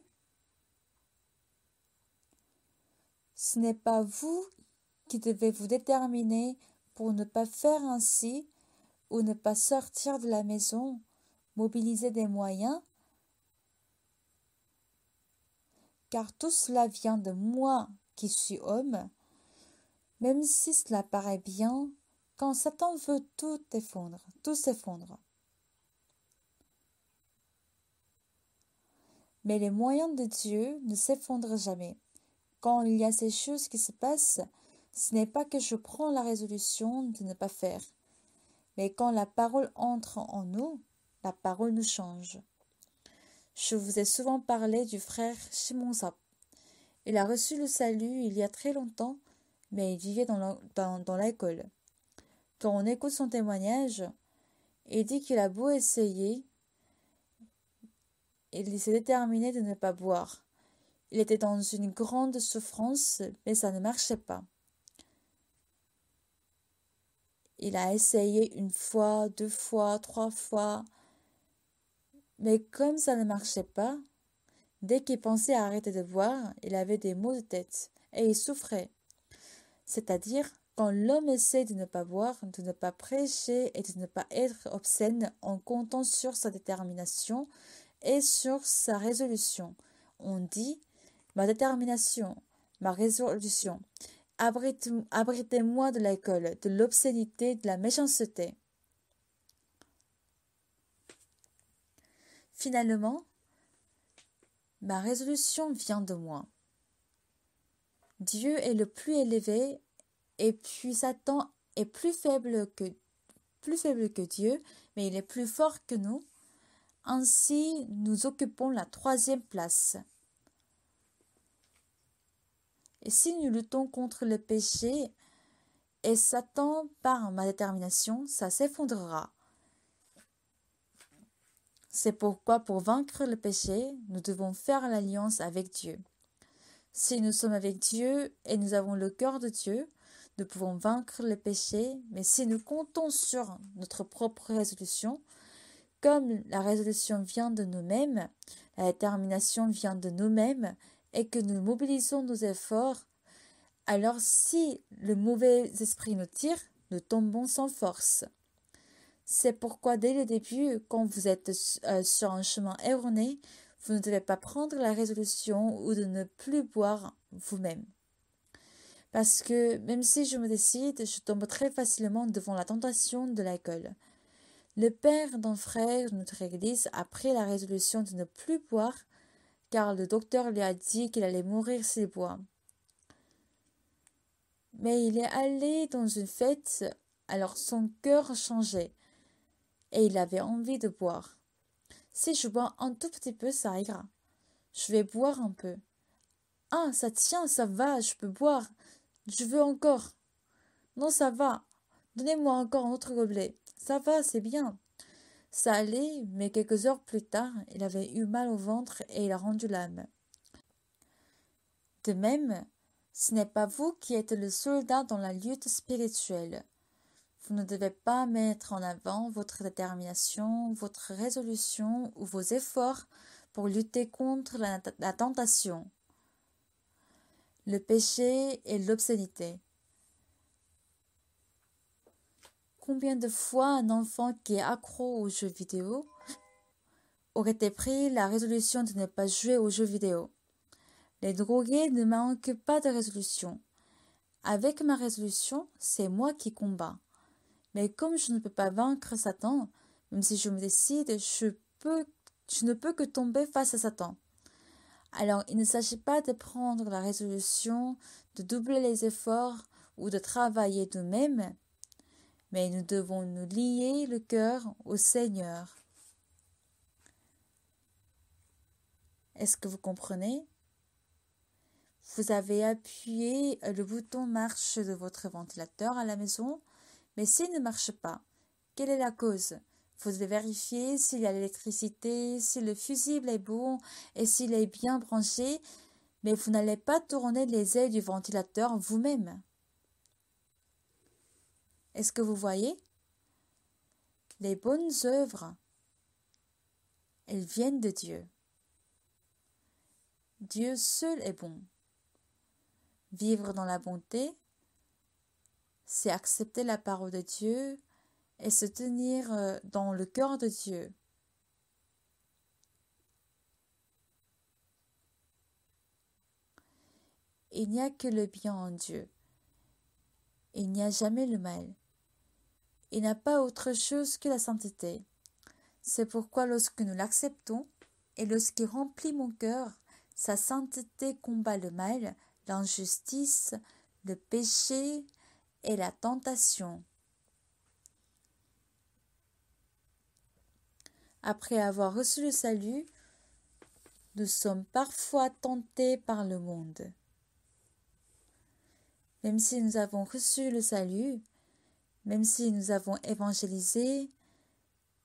Ce n'est pas vous qui devez vous déterminer pour ne pas faire ainsi ou ne pas sortir de la maison, mobiliser des moyens, car tout cela vient de moi qui suis homme, même si cela paraît bien, quand Satan veut tout s'effondre. Mais les moyens de Dieu ne s'effondrent jamais. Quand il y a ces choses qui se passent, ce n'est pas que je prends la résolution de ne pas faire, mais quand la parole entre en nous, la parole nous change. Je vous ai souvent parlé du frère Shimon Sap. Il a reçu le salut il y a très longtemps, mais il vivait dans l'école. Quand on écoute son témoignage, il dit qu'il a beau essayer, il s'est déterminé de ne pas boire. Il était dans une grande souffrance, mais ça ne marchait pas. Il a essayé une fois, 2 fois, 3 fois, mais comme ça ne marchait pas, dès qu'il pensait à arrêter de boire, il avait des maux de tête et il souffrait. C'est-à-dire, Quand l'homme essaie de ne pas boire, de ne pas prêcher et de ne pas être obscène en comptant sur sa détermination et sur sa résolution, on dit ma détermination, ma résolution. Abritez-moi de l'alcool, de l'obscénité, de la méchanceté. Finalement, ma résolution vient de moi. Dieu est le plus élevé et puis Satan est plus faible que Dieu, mais il est plus fort que nous. Ainsi, nous occupons la 3e place. Et si nous luttons contre le péché et Satan par ma détermination, ça s'effondrera. C'est pourquoi pour vaincre le péché, nous devons faire l'alliance avec Dieu. Si nous sommes avec Dieu et nous avons le cœur de Dieu, nous pouvons vaincre le péché, mais si nous comptons sur notre propre résolution, comme la résolution vient de nous-mêmes, la détermination vient de nous-mêmes, et que nous mobilisons nos efforts, alors si le mauvais esprit nous tire, nous tombons sans force. C'est pourquoi dès le début, quand vous êtes sur un chemin erroné, vous ne devez pas prendre la résolution ou de ne plus boire vous-même. Parce que même si je me décide, je tombe très facilement devant la tentation de l'alcool. Le père d'un frère de notre église a pris la résolution de ne plus boire, car le docteur lui a dit qu'il allait mourir s'il boit. Mais il est allé dans une fête, alors son cœur changeait, et il avait envie de boire. Si je bois un tout petit peu, ça ira. Je vais boire un peu. Ah, ça tient, ça va, je peux boire. Je veux encore. Non, ça va. Donnez-moi encore un autre gobelet. Ça va, c'est bien. Ça allait, mais quelques heures plus tard, il avait eu mal au ventre et il a rendu l'âme. De même, ce n'est pas vous qui êtes le soldat dans la lutte spirituelle. Vous ne devez pas mettre en avant votre détermination, votre résolution ou vos efforts pour lutter contre la tentation, le péché et l'obscénité. Combien de fois un enfant qui est accro aux jeux vidéo aurait pris la résolution de ne pas jouer aux jeux vidéo? Les drogués ne manquent pas de résolution. Avec ma résolution, c'est moi qui combats. Mais comme je ne peux pas vaincre Satan, même si je me décide, je ne peux que tomber face à Satan. Alors, il ne s'agit pas de prendre la résolution, de doubler les efforts ou de travailler nous-mêmes, mais nous devons nous lier le cœur au Seigneur. Est-ce que vous comprenez? Vous avez appuyé le bouton marche de votre ventilateur à la maison, mais s'il ne marche pas, quelle est la cause? Vous devez vérifier s'il y a l'électricité, si le fusible est bon et s'il est bien branché, mais vous n'allez pas tourner les ailes du ventilateur vous-même. Est-ce que vous voyez? Les bonnes œuvres, elles viennent de Dieu. Dieu seul est bon. Vivre dans la bonté, c'est accepter la parole de Dieu et se tenir dans le cœur de Dieu. Il n'y a que le bien en Dieu. Il n'y a jamais le mal. Il n'y a pas autre chose que la sainteté. C'est pourquoi lorsque nous l'acceptons et lorsqu'il remplit mon cœur, sa sainteté combat le mal, l'injustice, le péché et la tentation. Après avoir reçu le salut, nous sommes parfois tentés par le monde. Même si nous avons reçu le salut, même si nous avons évangélisé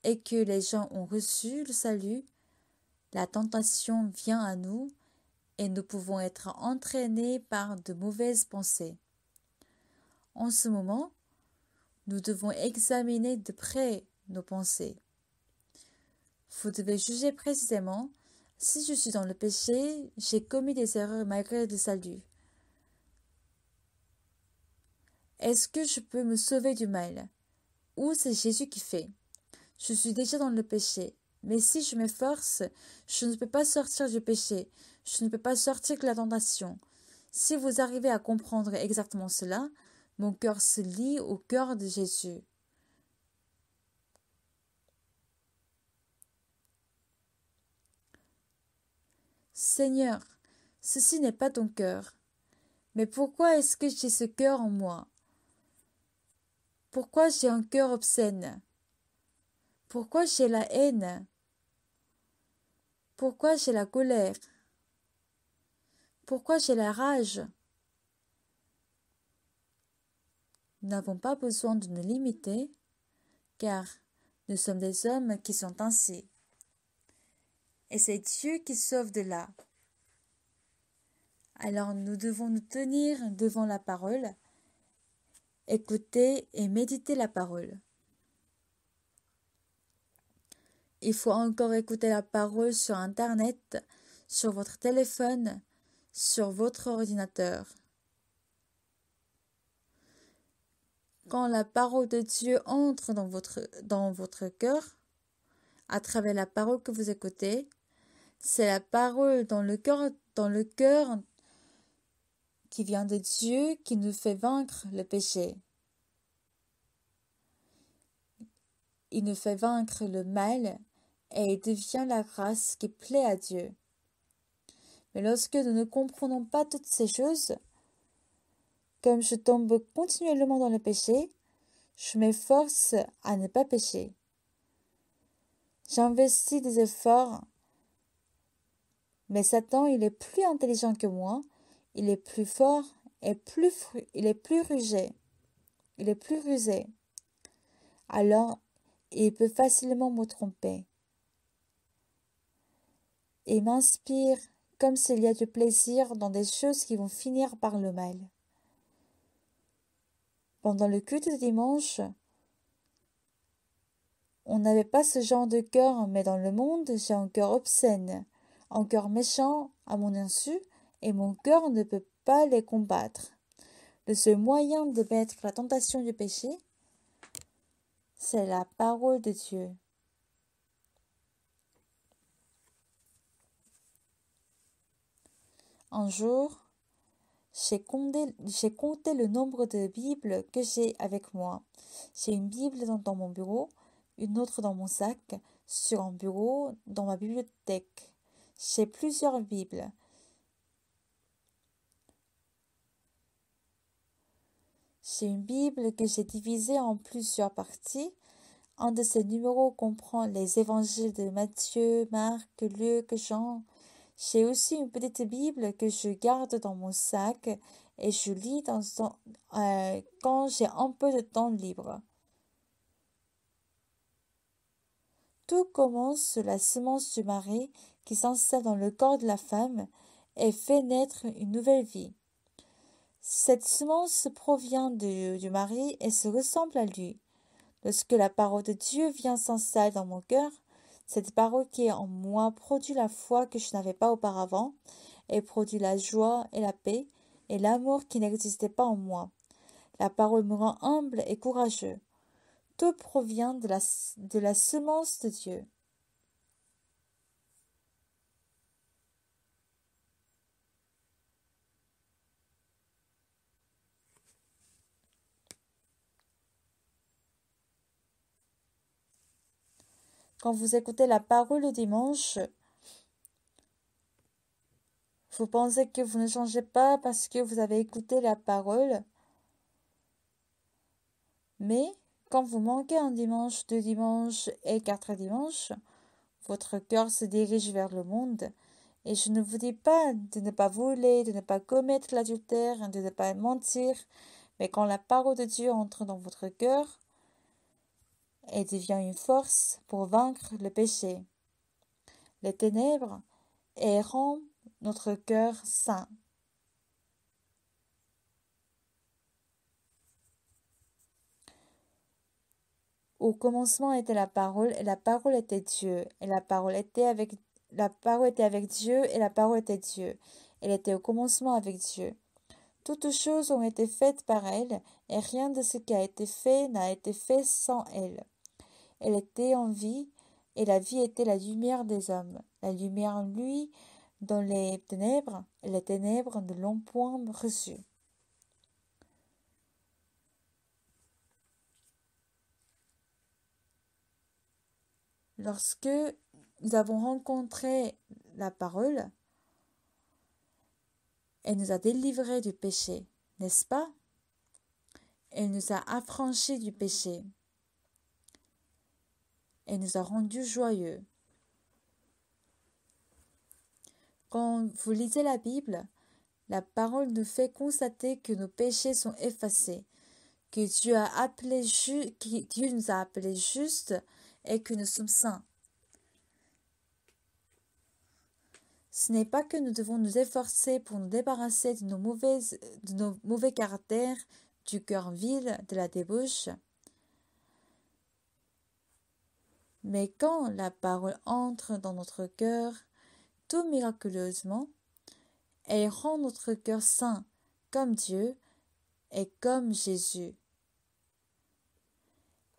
et que les gens ont reçu le salut, la tentation vient à nous et nous pouvons être entraînés par de mauvaises pensées. En ce moment, nous devons examiner de près nos pensées. Vous devez juger précisément si je suis dans le péché, j'ai commis des erreurs malgré le salut. Est-ce que je peux me sauver du mal? Ou c'est Jésus qui fait? Je suis déjà dans le péché. Mais si je m'efforce, je ne peux pas sortir du péché. Je ne peux pas sortir de la tentation. Si vous arrivez à comprendre exactement cela, mon cœur se lie au cœur de Jésus. Seigneur, ceci n'est pas ton cœur. Mais pourquoi est-ce que j'ai ce cœur en moi? Pourquoi j'ai un cœur obscène? Pourquoi j'ai la haine? Pourquoi j'ai la colère? Pourquoi j'ai la rage? Nous n'avons pas besoin de nous limiter, car nous sommes des hommes qui sont ainsi. Et c'est Dieu qui sauve de là. Alors nous devons nous tenir devant la parole, écouter et méditer la parole. Il faut encore écouter la parole sur Internet, sur votre téléphone, sur votre ordinateur. Quand la parole de Dieu entre dans votre cœur, à travers la parole que vous écoutez, c'est la parole dans le cœur qui vient de Dieu qui nous fait vaincre le péché. Il nous fait vaincre le mal et il devient la grâce qui plaît à Dieu. Mais lorsque nous ne comprenons pas toutes ces choses, comme je tombe continuellement dans le péché, je m'efforce à ne pas pécher. J'investis des efforts, mais Satan, il est plus intelligent que moi, il est plus fort et il est plus rusé. Il est plus rusé. Alors, il peut facilement me tromper. Il m'inspire comme s'il y a du plaisir dans des choses qui vont finir par le mal. Pendant le culte de dimanche, on n'avait pas ce genre de cœur, mais dans le monde, j'ai un cœur obscène, un cœur méchant à mon insu, et mon cœur ne peut pas les combattre. Le seul moyen de mettre la tentation du péché, c'est la parole de Dieu. Un jour, j'ai compté le nombre de Bibles que j'ai avec moi. J'ai une Bible dans mon bureau, une autre dans mon sac, sur un bureau, dans ma bibliothèque. J'ai plusieurs Bibles. J'ai une Bible que j'ai divisée en plusieurs parties. Un de ces numéros comprend les évangiles de Matthieu, Marc, Luc, Jean. J'ai aussi une petite Bible que je garde dans mon sac et je lis quand j'ai un peu de temps libre. Tout commence sur la semence du mari qui s'installe dans le corps de la femme et fait naître une nouvelle vie. Cette semence provient du mari et se ressemble à lui. Lorsque la parole de Dieu vient s'installer dans mon cœur, cette parole qui est en moi produit la foi que je n'avais pas auparavant et produit la joie et la paix et l'amour qui n'existait pas en moi. La parole me rend humble et courageux. Tout provient de la semence de Dieu. Quand vous écoutez la parole le dimanche, vous pensez que vous ne changez pas parce que vous avez écouté la parole. Mais quand vous manquez un dimanche, 2 dimanches et 4 dimanches, votre cœur se dirige vers le monde. Et je ne vous dis pas de ne pas voler, de ne pas commettre l'adultère, de ne pas mentir, mais quand la parole de Dieu entre dans votre cœur, elle devient une force pour vaincre le péché, les ténèbres, et rend notre cœur saint. Au commencement était la parole, et la parole était Dieu, et la parole était avec Dieu, et la parole était Dieu. Elle était au commencement avec Dieu. Toutes choses ont été faites par elle, et rien de ce qui a été fait n'a été fait sans elle. Elle était en vie, et la vie était la lumière des hommes. La lumière, lui, dans les ténèbres, et les ténèbres ne l'ont point reçue. Lorsque nous avons rencontré la parole, elle nous a délivrés du péché, n'est-ce pas? Elle nous a affranchis du péché. Elle nous a rendus joyeux. Quand vous lisez la Bible, la parole nous fait constater que nos péchés sont effacés, que Dieu nous a appelés justes et que nous sommes saints. Ce n'est pas que nous devons nous efforcer pour nous débarrasser de nos mauvais caractères, du cœur vil, de la débauche. Mais quand la parole entre dans notre cœur, tout miraculeusement, elle rend notre cœur saint, comme Dieu et comme Jésus.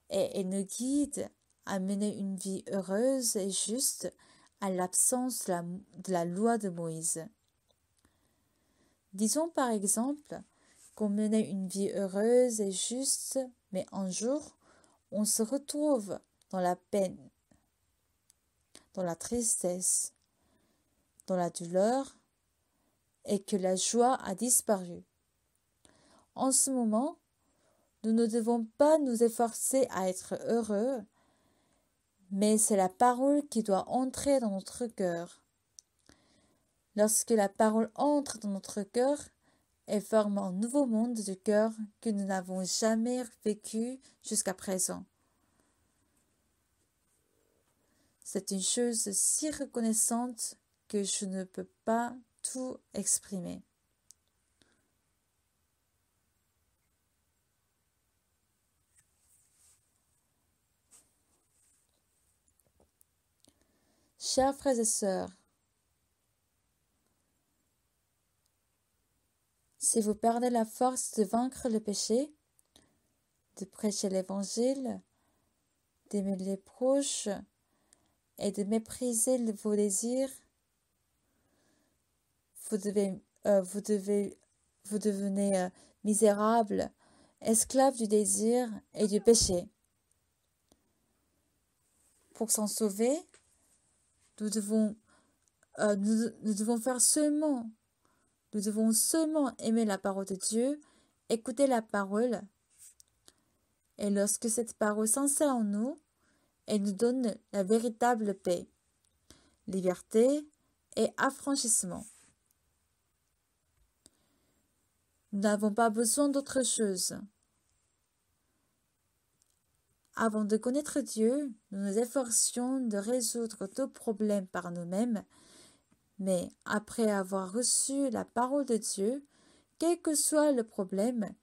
Et elle nous guide à mener une vie heureuse et juste à l'absence de la loi de Moïse. Disons par exemple qu'on menait une vie heureuse et juste, mais un jour, on se retrouve dans la peine, dans la tristesse, dans la douleur, et que la joie a disparu. En ce moment, nous ne devons pas nous efforcer à être heureux, mais c'est la parole qui doit entrer dans notre cœur. Lorsque la parole entre dans notre cœur, elle forme un nouveau monde de cœur que nous n'avons jamais vécu jusqu'à présent. C'est une chose si reconnaissante que je ne peux pas tout exprimer. Chers frères et sœurs, si vous perdez la force de vaincre le péché, de prêcher l'évangile, d'aimer les proches et de mépriser vos désirs, vous devenez misérable, esclave du désir et du péché. Pour s'en sauver, nous devons seulement aimer la parole de Dieu, écouter la parole, et lorsque cette parole s'insère en nous, elle nous donne la véritable paix, liberté et affranchissement. Nous n'avons pas besoin d'autre chose. Avant de connaître Dieu, nous nous efforcions de résoudre tout problème par nous-mêmes, mais après avoir reçu la parole de Dieu, quel que soit le problème,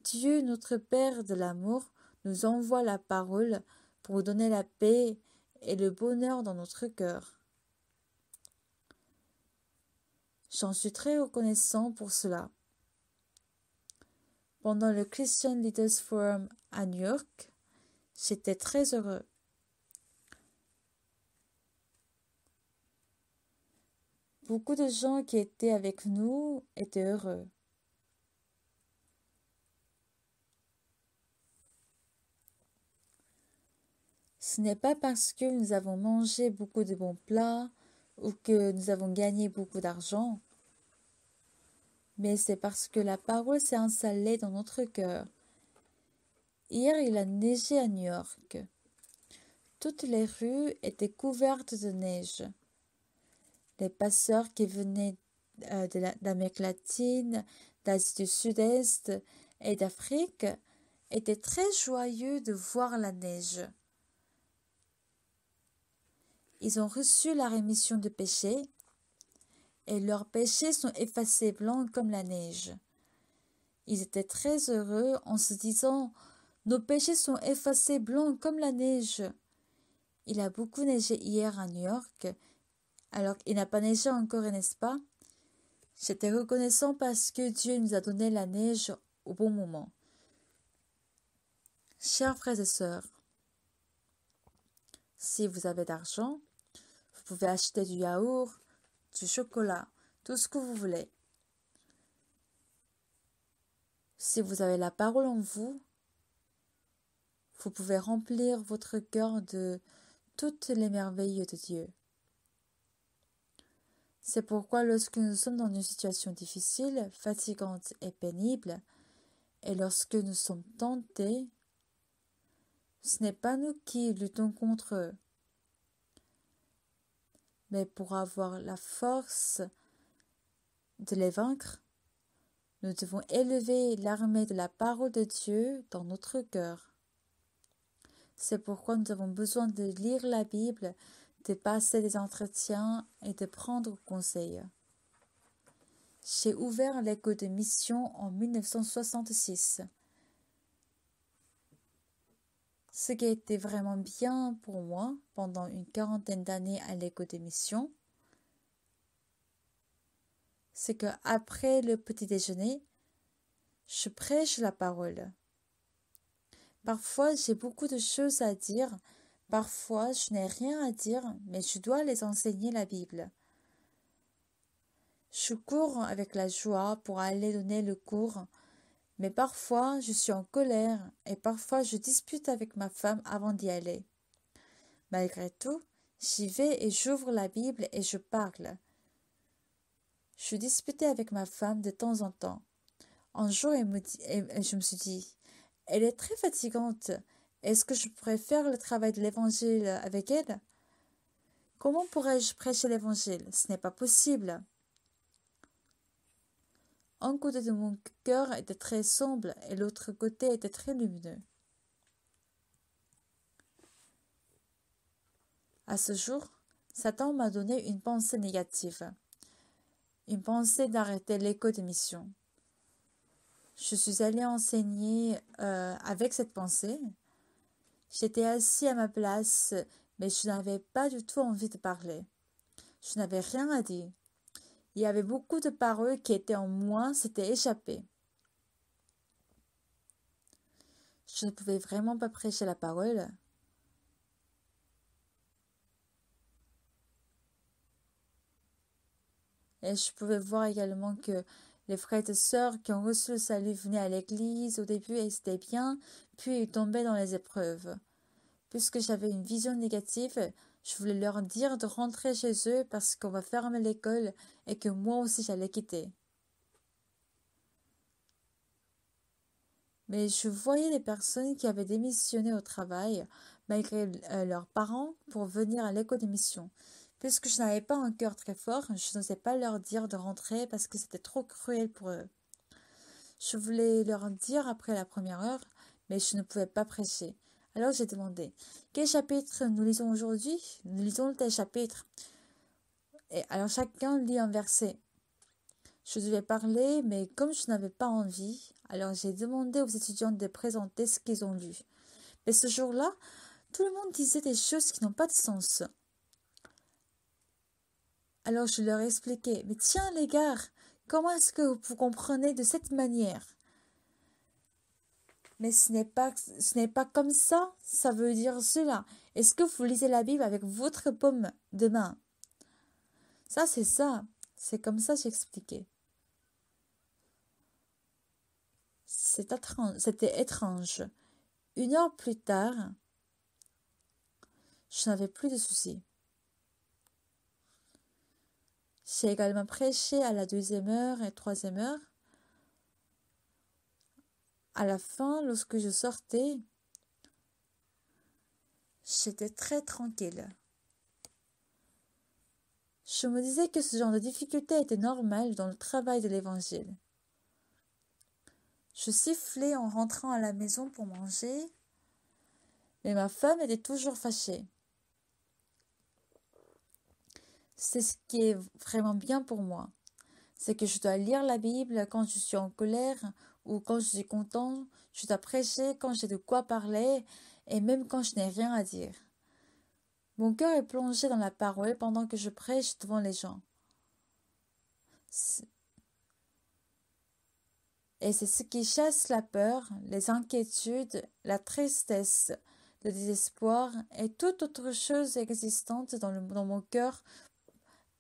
Dieu, notre Père de l'amour, nous envoie la parole pour donner la paix et le bonheur dans notre cœur. J'en suis très reconnaissant pour cela. Pendant le Christian Leaders Forum à New York, j'étais très heureux. Beaucoup de gens qui étaient avec nous étaient heureux. Ce n'est pas parce que nous avons mangé beaucoup de bons plats ou que nous avons gagné beaucoup d'argent, mais c'est parce que la parole s'est installée dans notre cœur. Hier, il a neigé à New York. Toutes les rues étaient couvertes de neige. Les passeurs qui venaient d'Amérique latine, d'Asie du Sud-Est et d'Afrique étaient très joyeux de voir la neige. Ils ont reçu la rémission de péchés et leurs péchés sont effacés blancs comme la neige. Ils étaient très heureux en se disant « Nos péchés sont effacés blancs comme la neige ». Il a beaucoup neigé hier à New York, alors il n'a pas neigé encore, n'est-ce pas? J'étais reconnaissant parce que Dieu nous a donné la neige au bon moment. Chers frères et sœurs, si vous avez d'argent, vous pouvez acheter du yaourt, du chocolat, tout ce que vous voulez. Si vous avez la parole en vous, vous pouvez remplir votre cœur de toutes les merveilles de Dieu. C'est pourquoi lorsque nous sommes dans une situation difficile, fatigante et pénible, et lorsque nous sommes tentés, ce n'est pas nous qui luttons contre eux, mais pour avoir la force de les vaincre, nous devons élever l'armée de la parole de Dieu dans notre cœur. C'est pourquoi nous avons besoin de lire la Bible, de passer des entretiens et de prendre conseil. J'ai ouvert l'école de mission en 1966. Ce qui a été vraiment bien pour moi pendant une quarantaine d'années à l'école de mission, c'est que après le petit déjeuner, je prêche la parole. Parfois, j'ai beaucoup de choses à dire. Parfois, je n'ai rien à dire, mais je dois les enseigner la Bible. Je cours avec la joie pour aller donner le cours, mais parfois, je suis en colère et parfois, je dispute avec ma femme avant d'y aller. Malgré tout, j'y vais et j'ouvre la Bible et je parle. Je disputais avec ma femme de temps en temps. Un jour, je me suis dit, elle est très fatigante. Est-ce que je pourrais faire le travail de l'évangile avec elle? Comment pourrais-je prêcher l'évangile? Ce n'est pas possible. Un côté de mon cœur était très sombre et l'autre côté était très lumineux. À ce jour, Satan m'a donné une pensée négative, une pensée d'arrêter l'école de mission. Je suis allée enseigner avec cette pensée. J'étais assis à ma place, mais je n'avais pas du tout envie de parler. Je n'avais rien à dire. Il y avait beaucoup de paroles qui étaient en moi, s'étaient échappées. Je ne pouvais vraiment pas prêcher la parole. Et je pouvais voir également que les frères et sœurs qui ont reçu le salut venaient à l'église au début et c'était bien, puis ils tombaient dans les épreuves. Puisque j'avais une vision négative, je voulais leur dire de rentrer chez eux parce qu'on va fermer l'école et que moi aussi j'allais quitter. Mais je voyais des personnes qui avaient démissionné au travail, malgré leurs parents, pour venir à l'école de mission. Puisque je n'avais pas un cœur très fort, je n'osais pas leur dire de rentrer parce que c'était trop cruel pour eux. Je voulais leur dire après la première heure, mais je ne pouvais pas prêcher. Alors j'ai demandé, quel chapitre nous lisons aujourd'hui? Nous lisons tel chapitre. Et alors chacun lit un verset. Je devais parler, mais comme je n'avais pas envie, alors j'ai demandé aux étudiants de présenter ce qu'ils ont lu. Mais ce jour-là, tout le monde disait des choses qui n'ont pas de sens. Alors je leur expliquais, mais tiens les gars, comment est-ce que vous comprenez de cette manière? Mais ce n'est pas comme ça, ça veut dire cela. Est-ce que vous lisez la Bible avec votre paume de main? Ça, c'est comme ça j'expliquais. C'était étrange. 1 heure plus tard, je n'avais plus de soucis. J'ai également prêché à la 2e heure et 3e heure. À la fin, lorsque je sortais, j'étais très tranquille. Je me disais que ce genre de difficulté était normal dans le travail de l'évangile. Je sifflais en rentrant à la maison pour manger, mais ma femme était toujours fâchée. C'est ce qui est vraiment bien pour moi. C'est que je dois lire la Bible quand je suis en colère ou quand je suis content. Je dois prêcher quand j'ai de quoi parler et même quand je n'ai rien à dire. Mon cœur est plongé dans la parole pendant que je prêche devant les gens. Et c'est ce qui chasse la peur, les inquiétudes, la tristesse, le désespoir et toute autre chose existante dans mon cœur.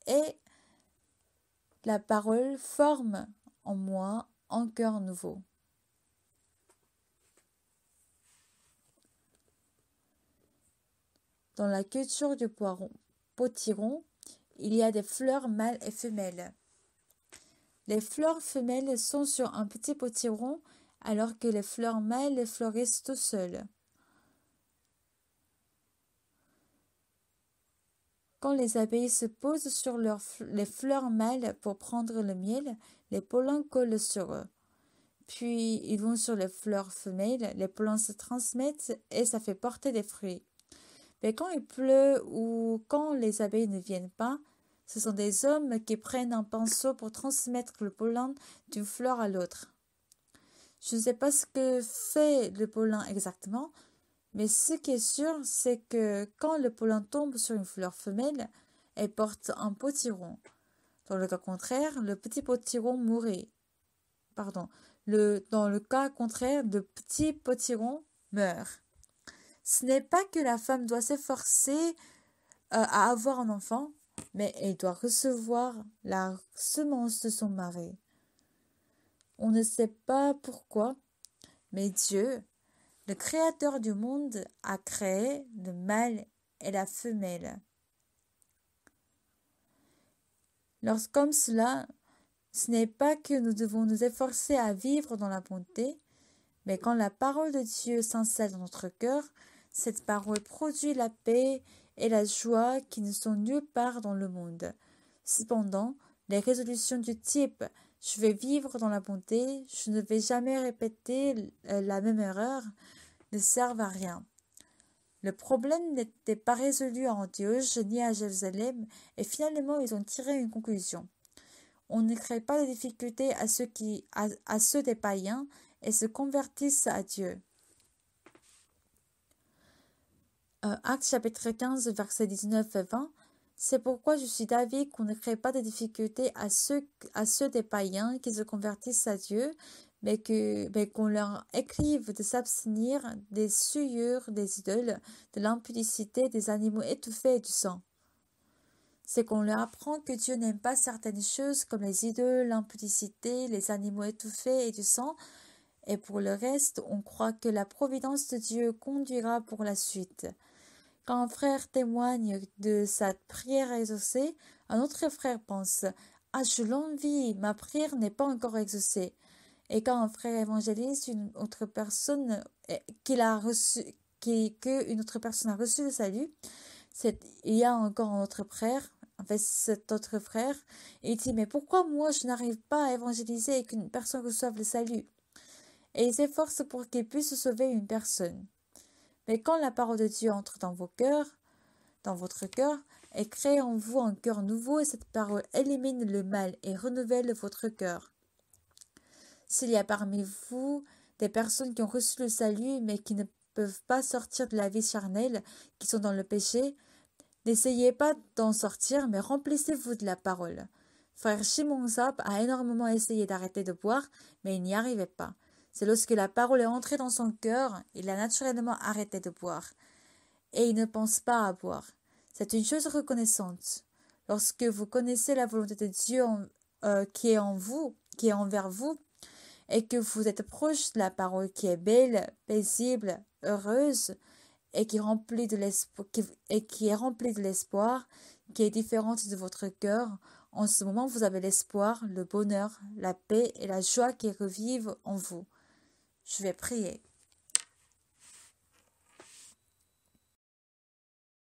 Et la parole forme en moi un cœur nouveau. Dans la culture du potiron, il y a des fleurs mâles et femelles. Les fleurs femelles sont sur un petit potiron alors que les fleurs mâles fleurissent tout seules. Quand les abeilles se posent sur les fleurs mâles pour prendre le miel, les pollens collent sur eux. Puis ils vont sur les fleurs femelles, les pollens se transmettent et ça fait porter des fruits. Mais quand il pleut ou quand les abeilles ne viennent pas, ce sont des hommes qui prennent un pinceau pour transmettre le pollen d'une fleur à l'autre. Je ne sais pas ce que fait le pollen exactement, mais ce qui est sûr, c'est que quand le pollen tombe sur une fleur femelle, elle porte un potiron. Dans le cas contraire, le petit potiron mourrait. Dans le cas contraire, le petit potiron meurt. Ce n'est pas que la femme doit s'efforcer à avoir un enfant, mais elle doit recevoir la semence de son mari. On ne sait pas pourquoi, mais Dieu, le créateur du monde, a créé le mâle et la femelle. Comme cela, ce n'est pas que nous devons nous efforcer à vivre dans la bonté, mais quand la parole de Dieu s'installe dans notre cœur, cette parole produit la paix et la joie qui ne sont nulle part dans le monde. Cependant, les résolutions du type « je vais vivre dans la bonté, je ne vais jamais répéter la même erreur » ne servent à rien. Le problème n'était pas résolu à Antioche ni à Jérusalem et finalement ils ont tiré une conclusion. On ne crée pas de difficultés à ceux des païens et se convertissent à Dieu. Actes chapitre 15, versets 19 et 20. C'est pourquoi je suis d'avis qu'on ne crée pas de difficultés à ceux des païens qui se convertissent à Dieu, mais qu'on leur écrive de s'abstenir des souillures des idoles, de l'impudicité, des animaux étouffés et du sang. C'est qu'on leur apprend que Dieu n'aime pas certaines choses comme les idoles, l'impudicité, les animaux étouffés et du sang, et pour le reste, on croit que la providence de Dieu conduira pour la suite. Quand un frère témoigne de sa prière exaucée, un autre frère pense « Ah, je l'envie, ma prière n'est pas encore exaucée ». Et quand un frère évangélise une autre personne qu'une autre personne a reçu le salut, il y a encore un autre frère, cet autre frère, il dit « Mais pourquoi moi je n'arrive pas à évangéliser et qu'une personne reçoive le salut ?» Et il s'efforce pour qu'il puisse sauver une personne. Mais quand la parole de Dieu entre dans votre cœur, elle crée en vous un cœur nouveau et cette parole élimine le mal et renouvelle votre cœur. S'il y a parmi vous des personnes qui ont reçu le salut mais qui ne peuvent pas sortir de la vie charnelle, qui sont dans le péché, n'essayez pas d'en sortir, mais remplissez-vous de la parole. Frère Shimon Zap a énormément essayé d'arrêter de boire, mais il n'y arrivait pas. C'est lorsque la parole est entrée dans son cœur, il a naturellement arrêté de boire. Et il ne pense pas à boire. C'est une chose reconnaissante. Lorsque vous connaissez la volonté de Dieu qui est en vous, qui est envers vous, et que vous êtes proche de la parole qui est belle, paisible, heureuse, et qui est remplie de l'espoir, qui est différente de votre cœur, en ce moment vous avez l'espoir, le bonheur, la paix et la joie qui revivent en vous. Je vais prier.